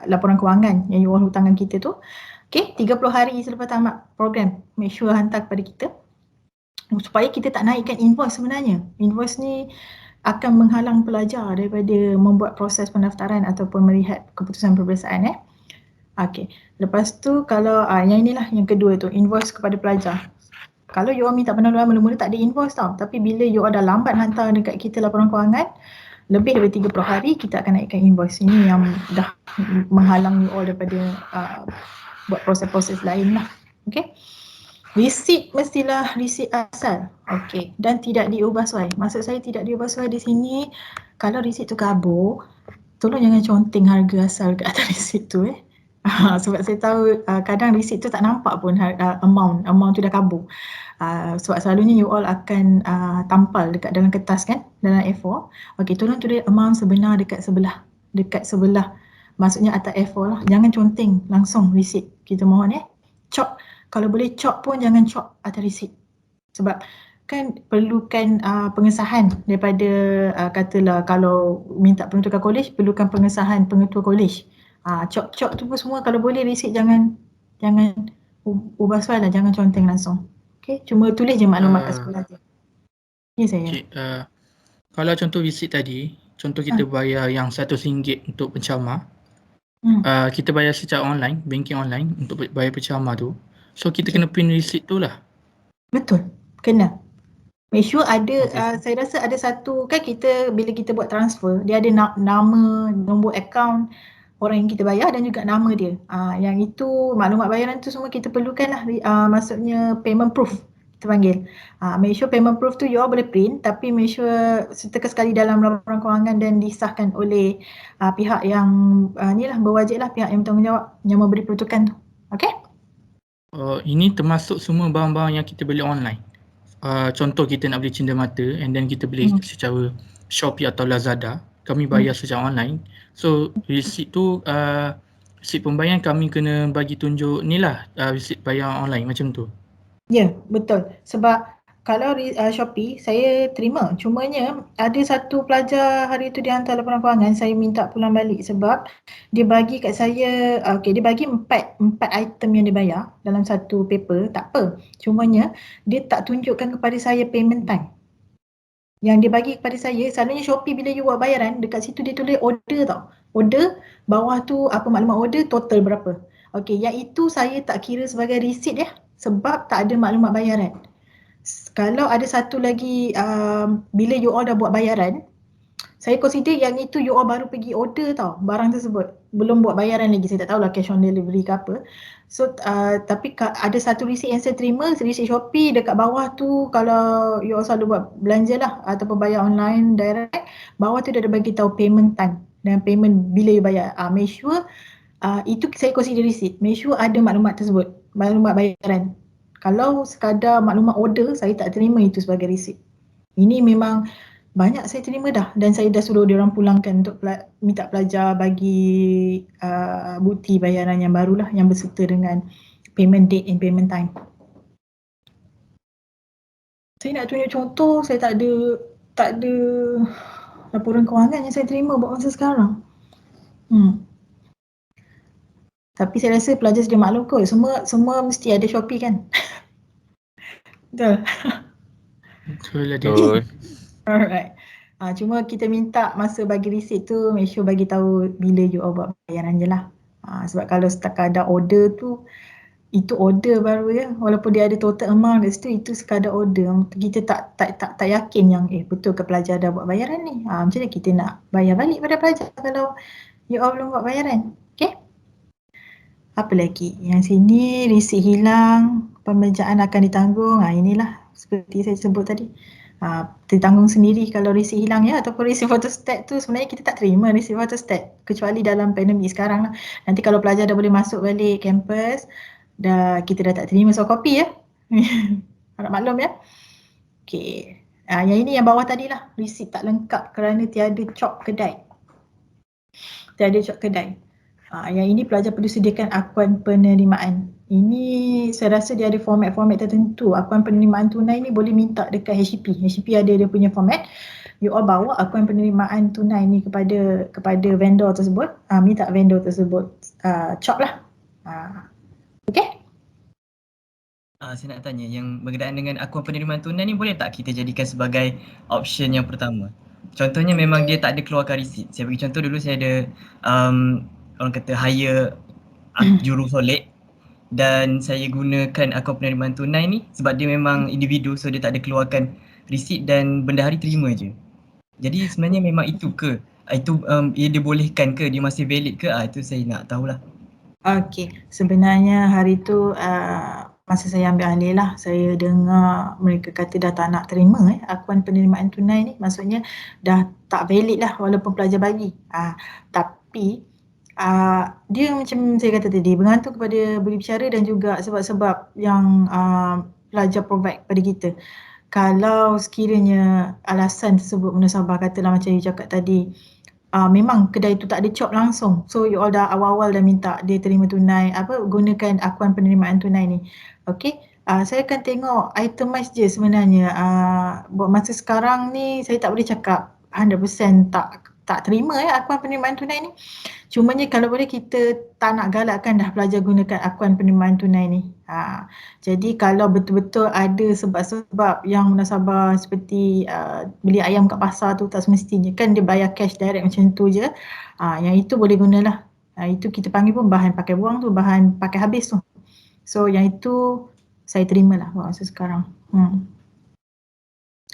laporan kewangan yang you all hutangkan kita tu. Okay, 30 hari selepas tamat program, make sure hantar kepada kita supaya kita tak naikkan invoice sebenarnya. Invoice ni akan menghalang pelajar daripada membuat proses pendaftaran ataupun melihat keputusan peperiksaan Okay, lepas tu kalau yang inilah yang kedua tu, invoice kepada pelajar. Kalau you all minta pendahuluan mula-mula tak ada invoice tau, tapi bila you all dah lambat hantar dekat kita laporan kewangan, lebih daripada 30 hari kita akan naikkan invoice. Ini yang dah menghalang you all daripada buat proses-proses lain lah. Okay. Resit mestilah resit asal. Okay. Dan tidak diubahsuai. Maksud saya tidak diubahsuai di sini, kalau resit tu kabur, tolong jangan conteng harga asal kat atas resit tu sebab saya tahu kadang resit tu tak nampak pun amount tu dah kabur. Sebab selalunya you all akan tampal dekat dalam kertas kan, dalam A4. Okey, tolong tulis amount sebenar dekat sebelah. Maksudnya atas A4 lah. Jangan conteng langsung resit. Kita mohon cop, kalau boleh cop pun jangan cop atas resit. Sebab kan perlukan pengesahan daripada katalah kalau minta peruntukan kolej, perlukan pengesahan pengetua kolej. Cop-cop tu pun semua kalau boleh resit jangan ubah soal lah, jangan conteng langsung. Okay, cuma tulis je maklumat kat sekolah tu. Ya saya. Okay, kalau contoh resit tadi, contoh kita bayar yang RM100 untuk pencamar, kita bayar secara online, banking online untuk bayar pencamar tu. So kita kena print resit tu lah. Betul, kena. Make sure ada, saya rasa ada satu, kan kita bila kita buat transfer, dia ada nama, nombor akaun orang yang kita bayar dan juga nama dia. Yang itu maklumat bayaran tu semua kita perlukan lah, maksudnya payment proof kita panggil. Make sure payment proof tu you all boleh print, tapi make sure sertakan sekali dalam laporan kewangan dan disahkan oleh pihak yang ni lah, berwajib lah, pihak yang bertanggungjawab yang memberi peruntukan tu. Okay? Ini termasuk semua barang-barang yang kita beli online. Contoh kita nak beli cenderamata and then kita beli secara Shopee atau Lazada, kami bayar secara online. So resit tu, resit pembayaran kami kena bagi tunjuk ni lah, resit bayar online macam tu. Ya, betul. Sebab kalau Shopee saya terima, cumanya ada satu pelajar hari tu dia hantar laporan kewangan, saya minta pulang balik sebab dia bagi kat saya, dia bagi empat item yang dia bayar dalam satu paper. Tak apa, cumanya dia tak tunjukkan kepada saya payment time. Yang dia bagi kepada saya, selalunya Shopee bila you buat bayaran, dekat situ dia tulis order tau. Order, bawah tu apa maklumat order, total berapa. Okey, yang itu saya tak kira sebagai resit sebab tak ada maklumat bayaran. Kalau ada satu lagi, bila you all dah buat bayaran, saya consider yang itu you all baru pergi order tau, barang tersebut. Belum buat bayaran lagi, saya tak tahulah cash on delivery ke apa. So, tapi ada satu resit yang saya terima, resit Shopee dekat bawah tu, kalau you all selalu buat belanja lah ataupun bayar online direct, bawah tu dia ada bagi tahu payment time dan payment bila you bayar. Make sure itu saya consider resit. Make sure ada maklumat tersebut, maklumat bayaran. Kalau sekadar maklumat order, saya tak terima itu sebagai resit. Ini memang banyak saya terima dah dan saya dah suruh diorang pulangkan untuk minta pelajar bagi bukti bayaran yang barulah yang berserta dengan payment date and payment time. Saya nak tunjuk contoh, saya tak ada laporan kewangan yang saya terima buat masa sekarang. Tapi saya rasa pelajar sudah maklum kot, semua mesti ada Shopee kan? Betul. Betul lah dia. Betul. Alright. Cuma kita minta masa bagi receipt tu make sure bagi tahu bila you all buat bayaran je lah. Sebab kalau sekadar order tu, itu order baru ya. Walaupun dia ada total amount kat situ, itu sekadar order. Kita tak yakin yang betul ke pelajar dah buat bayaran ni. Macam mana kita nak bayar balik pada pelajar kalau you all belum buat bayaran. Okay? Apa lagi? Yang sini receipt hilang, pembelanjaan akan ditanggung. Inilah seperti saya sebut tadi. Ditanggung sendiri kalau receipt hilang ya, ataupun receipt photostat tu sebenarnya kita tak terima receipt photostat kecuali dalam pandemik sekarang lah. Nanti kalau pelajar dah boleh masuk balik kampus, kita dah tak terima soft copy ya. Harap maklum ya. Okay. Yang ini yang bawah tadi lah, receipt tak lengkap kerana tiada cop kedai. Tiada cop kedai. Yang ini pelajar perlu sediakan akuan penerimaan. Ini saya rasa dia ada format-format tertentu. Akuan penerimaan tunai ni boleh minta dekat HCP. HCP ada dia punya format. You all bawa akuan penerimaan tunai ni kepada vendor tersebut. Minta vendor tersebut cop lah. Okay? Saya nak tanya yang berkenaan dengan akuan penerimaan tunai ni boleh tak kita jadikan sebagai option yang pertama? Contohnya memang dia tak ada keluarkan receipt. Saya bagi contoh dulu saya ada orang kata hire juru solid dan saya gunakan akuan penerimaan tunai ni sebab dia memang individu so dia tak ada keluarkan receipt dan benda hari terima je. Jadi sebenarnya memang itu ke? Itu ia dibolehkan ke? Dia masih valid ke? Itu saya nak tahulah. Okey, sebenarnya hari tu masa saya ambil alih lah, saya dengar mereka kata dah tak nak terima akuan penerimaan tunai ni. Maksudnya dah tak valid lah walaupun pelajar bagi. Tapi dia macam saya kata tadi, bergantung kepada berbicara dan juga sebab-sebab yang pelajar provide pada kita. Kalau sekiranya alasan tersebut munasabah, katalah macam you cakap tadi, memang kedai tu tak ada cop langsung. So you all dah awal-awal dah minta dia terima tunai, gunakan akuan penerimaan tunai ni. Okay, saya akan tengok itemize je sebenarnya. Buat masa sekarang ni saya tak boleh cakap 100% tak terima akuan penerimaan tunai ni. Cumanya kalau boleh kita tak nak galakkan dah pelajar gunakan akuan penerimaan tunai ni. Jadi kalau betul-betul ada sebab-sebab yang munasabah seperti beli ayam kat pasar tu tak semestinya kan dia bayar cash direct macam tu je. Yang itu boleh gunalah. Itu kita panggil pun bahan pakai buang tu, bahan pakai habis tu. So yang itu saya terimalah masa sekarang.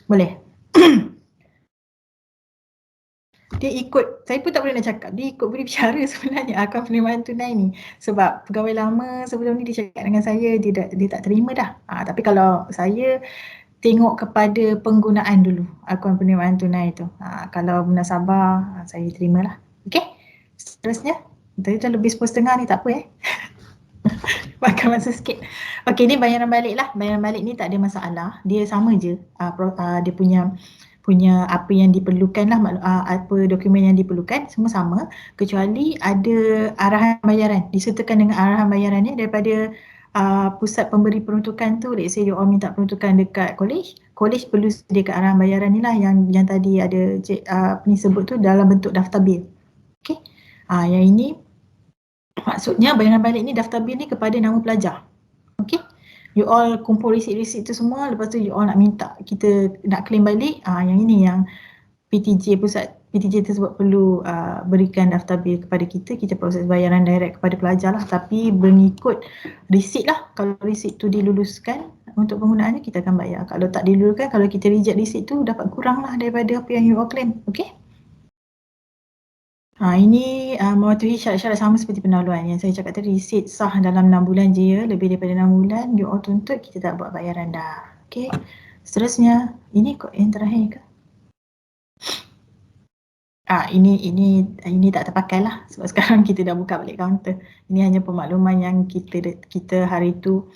Boleh. Dia ikut, saya pun tak boleh nak cakap, dia ikut berbicara sebenarnya akuan penerimaan tunai ni. Sebab pegawai lama sebelum ni dia cakap dengan saya, dia tak terima dah. Tapi kalau saya tengok kepada penggunaan dulu akuan penerimaan tunai tu. Kalau munasabah, saya terimalah. Okay, seterusnya. Tadi dah lebih 10.30 ni, tak apa makan masa sikit. Okay, ni bayaran balik lah. Bayaran balik ni tak ada masalah. Dia sama je. Dia punya apa yang diperlukan lah, apa dokumen yang diperlukan, semua sama. Kecuali ada arahan bayaran. Disertakan dengan arahan bayaran ni daripada pusat pemberi peruntukan tu. Let's say you all minta peruntukan dekat college. College perlu sediakan arahan bayaran ni lah yang tadi ada ni sebut tu dalam bentuk daftar bil. Okay. Yang ini maksudnya bayaran balik ni daftar bil ni kepada nama pelajar. Okay. You all kumpul receipt tu semua, lepas tu you all nak minta kita nak claim balik. Yang ini yang pusat PTJ tersebut perlu berikan daftar bil kepada kita proses bayaran direct kepada pelajar lah, tapi mengikut receipt lah. Kalau receipt tu diluluskan untuk penggunaannya kita akan bayar. Kalau tak diluluskan, kalau kita reject receipt tu dapat kurang lah daripada apa yang you all claim. Okay. Ini mematuhi syarat-syarat sama seperti pendahuluan yang saya cakap tadi. Receipt sah dalam 6 bulan je ya. Lebih daripada 6 bulan you all tuntut, kita tak buat bayaran dah. Okay. Seterusnya, ini kok yang terakhir ke? Ini tak terpakai lah sebab sekarang kita dah buka balik kaunter. Ini hanya pemakluman yang kita hari tu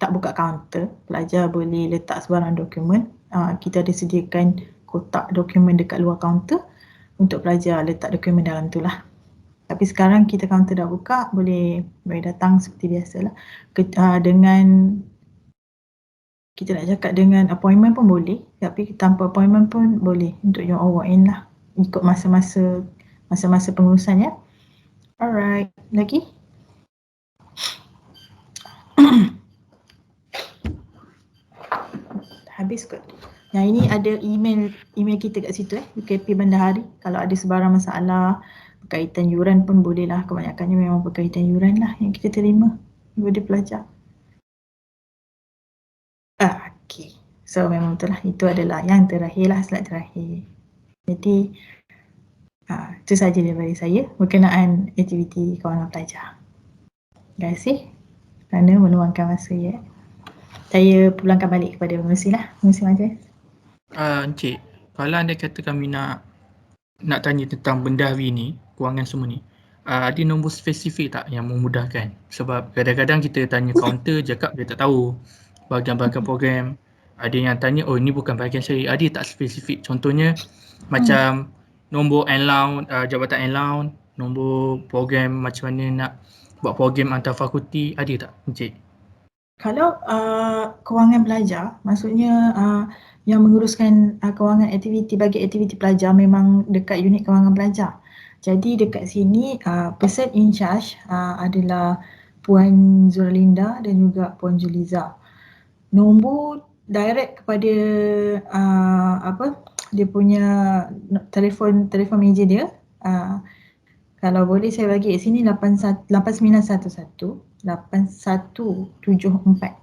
tak buka kaunter. Pelajar boleh letak sebarang dokumen. Kita ada sediakan kotak dokumen dekat luar kaunter untuk pelajar letak dokumen dalam tu lah. Tapi sekarang kita kaunter dah buka, boleh datang seperti biasalah. Dengan kita nak cakap dengan appointment pun boleh, tapi tanpa appointment pun boleh untuk you all walk in lah. Ikut masa-masa pengurusan ya. Alright, lagi? Habis kot. Yang ini ada email kita kat situ UKP Bendahari. Kalau ada sebarang masalah berkaitan yuran pun boleh lah. Kebanyakannya memang berkaitan yuran lah yang kita terima daripada pelajar. Okay. So memang betul lah. Itu adalah yang terakhir lah, slide terakhir. Jadi itu sahaja daripada saya berkenaan aktiviti kawangan pelajar. Terima kasih kerana meluangkan masa ya. Saya pulangkan balik kepada pengerusi lah. Pengerusi majlis. Encik, kalau anda kata kami nak tanya tentang bendahari ni, kewangan semua ni, ada nombor spesifik tak yang memudahkan? Sebab kadang-kadang kita tanya kaunter, cakap dia tak tahu bahagian-bahagian program. Ada yang tanya, oh ini bukan bahagian saya. Ada tak spesifik? Contohnya macam nombor allowance, jabatan allowance, nombor program macam mana nak buat program antar fakulti, ada tak Encik? Kalau kewangan pelajar, maksudnya yang menguruskan kewangan aktiviti bagi aktiviti pelajar memang dekat unit kewangan pelajar. Jadi dekat sini person in charge adalah Puan Zuralinda dan juga Puan Juliza. Nombor direct kepada dia punya telefon meja dia. Kalau boleh saya bagi kat sini 8911 8174.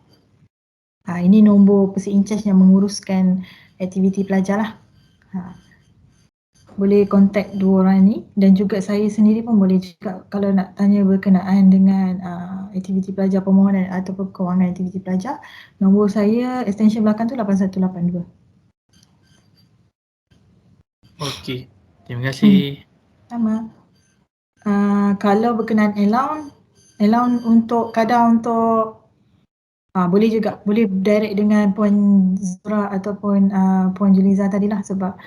Ini nombor person in charge yang menguruskan aktiviti pelajar lah. Boleh kontak dua orang ni dan juga saya sendiri pun boleh juga kalau nak tanya berkenaan dengan aktiviti pelajar permohonan ataupun kewangan aktiviti pelajar. Nombor saya extension belakang tu 8182. Okey, terima kasih. Sama. Kalau berkenaan allowance untuk kadar untuk boleh juga, boleh direct dengan Puan Zura ataupun Puan Juliza tadilah sebab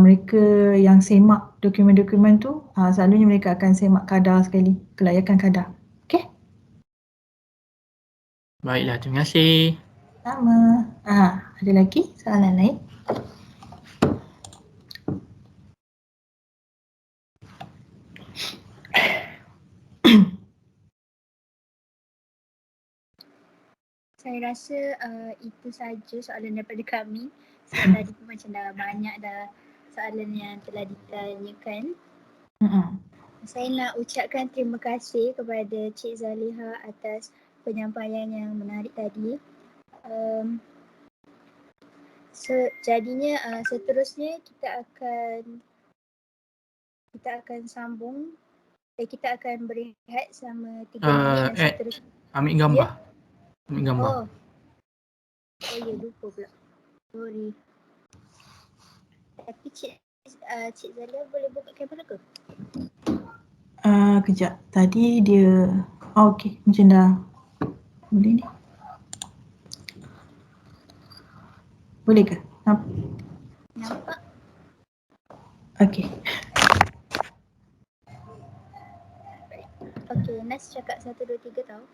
mereka yang semak dokumen-dokumen tu selalunya mereka akan semak kadar sekali, kelayakan kadar. Okey? Baiklah, terima kasih. Sama. Ada lagi soalan lain? Saya rasa itu saja soalan daripada kami. Sebab tadi pun macam dah banyak dah soalan yang telah ditanyakan. Saya nak ucapkan terima kasih kepada Cik Zaliha atas penyampaian yang menarik tadi. Jadinya seterusnya kita akan sambung. Kita akan berehat selama 3 minit dan seterusnya. Ambil gambar. Ambil gambar. Oh ya, lupa pula. Sorry. Tapi Cik Zalia boleh buka kamera ke? Kejap. Tadi dia okey, macam dah boleh ni. Boleh ke? Nampak? Okey. Okey, Nas cakap 1, 2, 3 tau.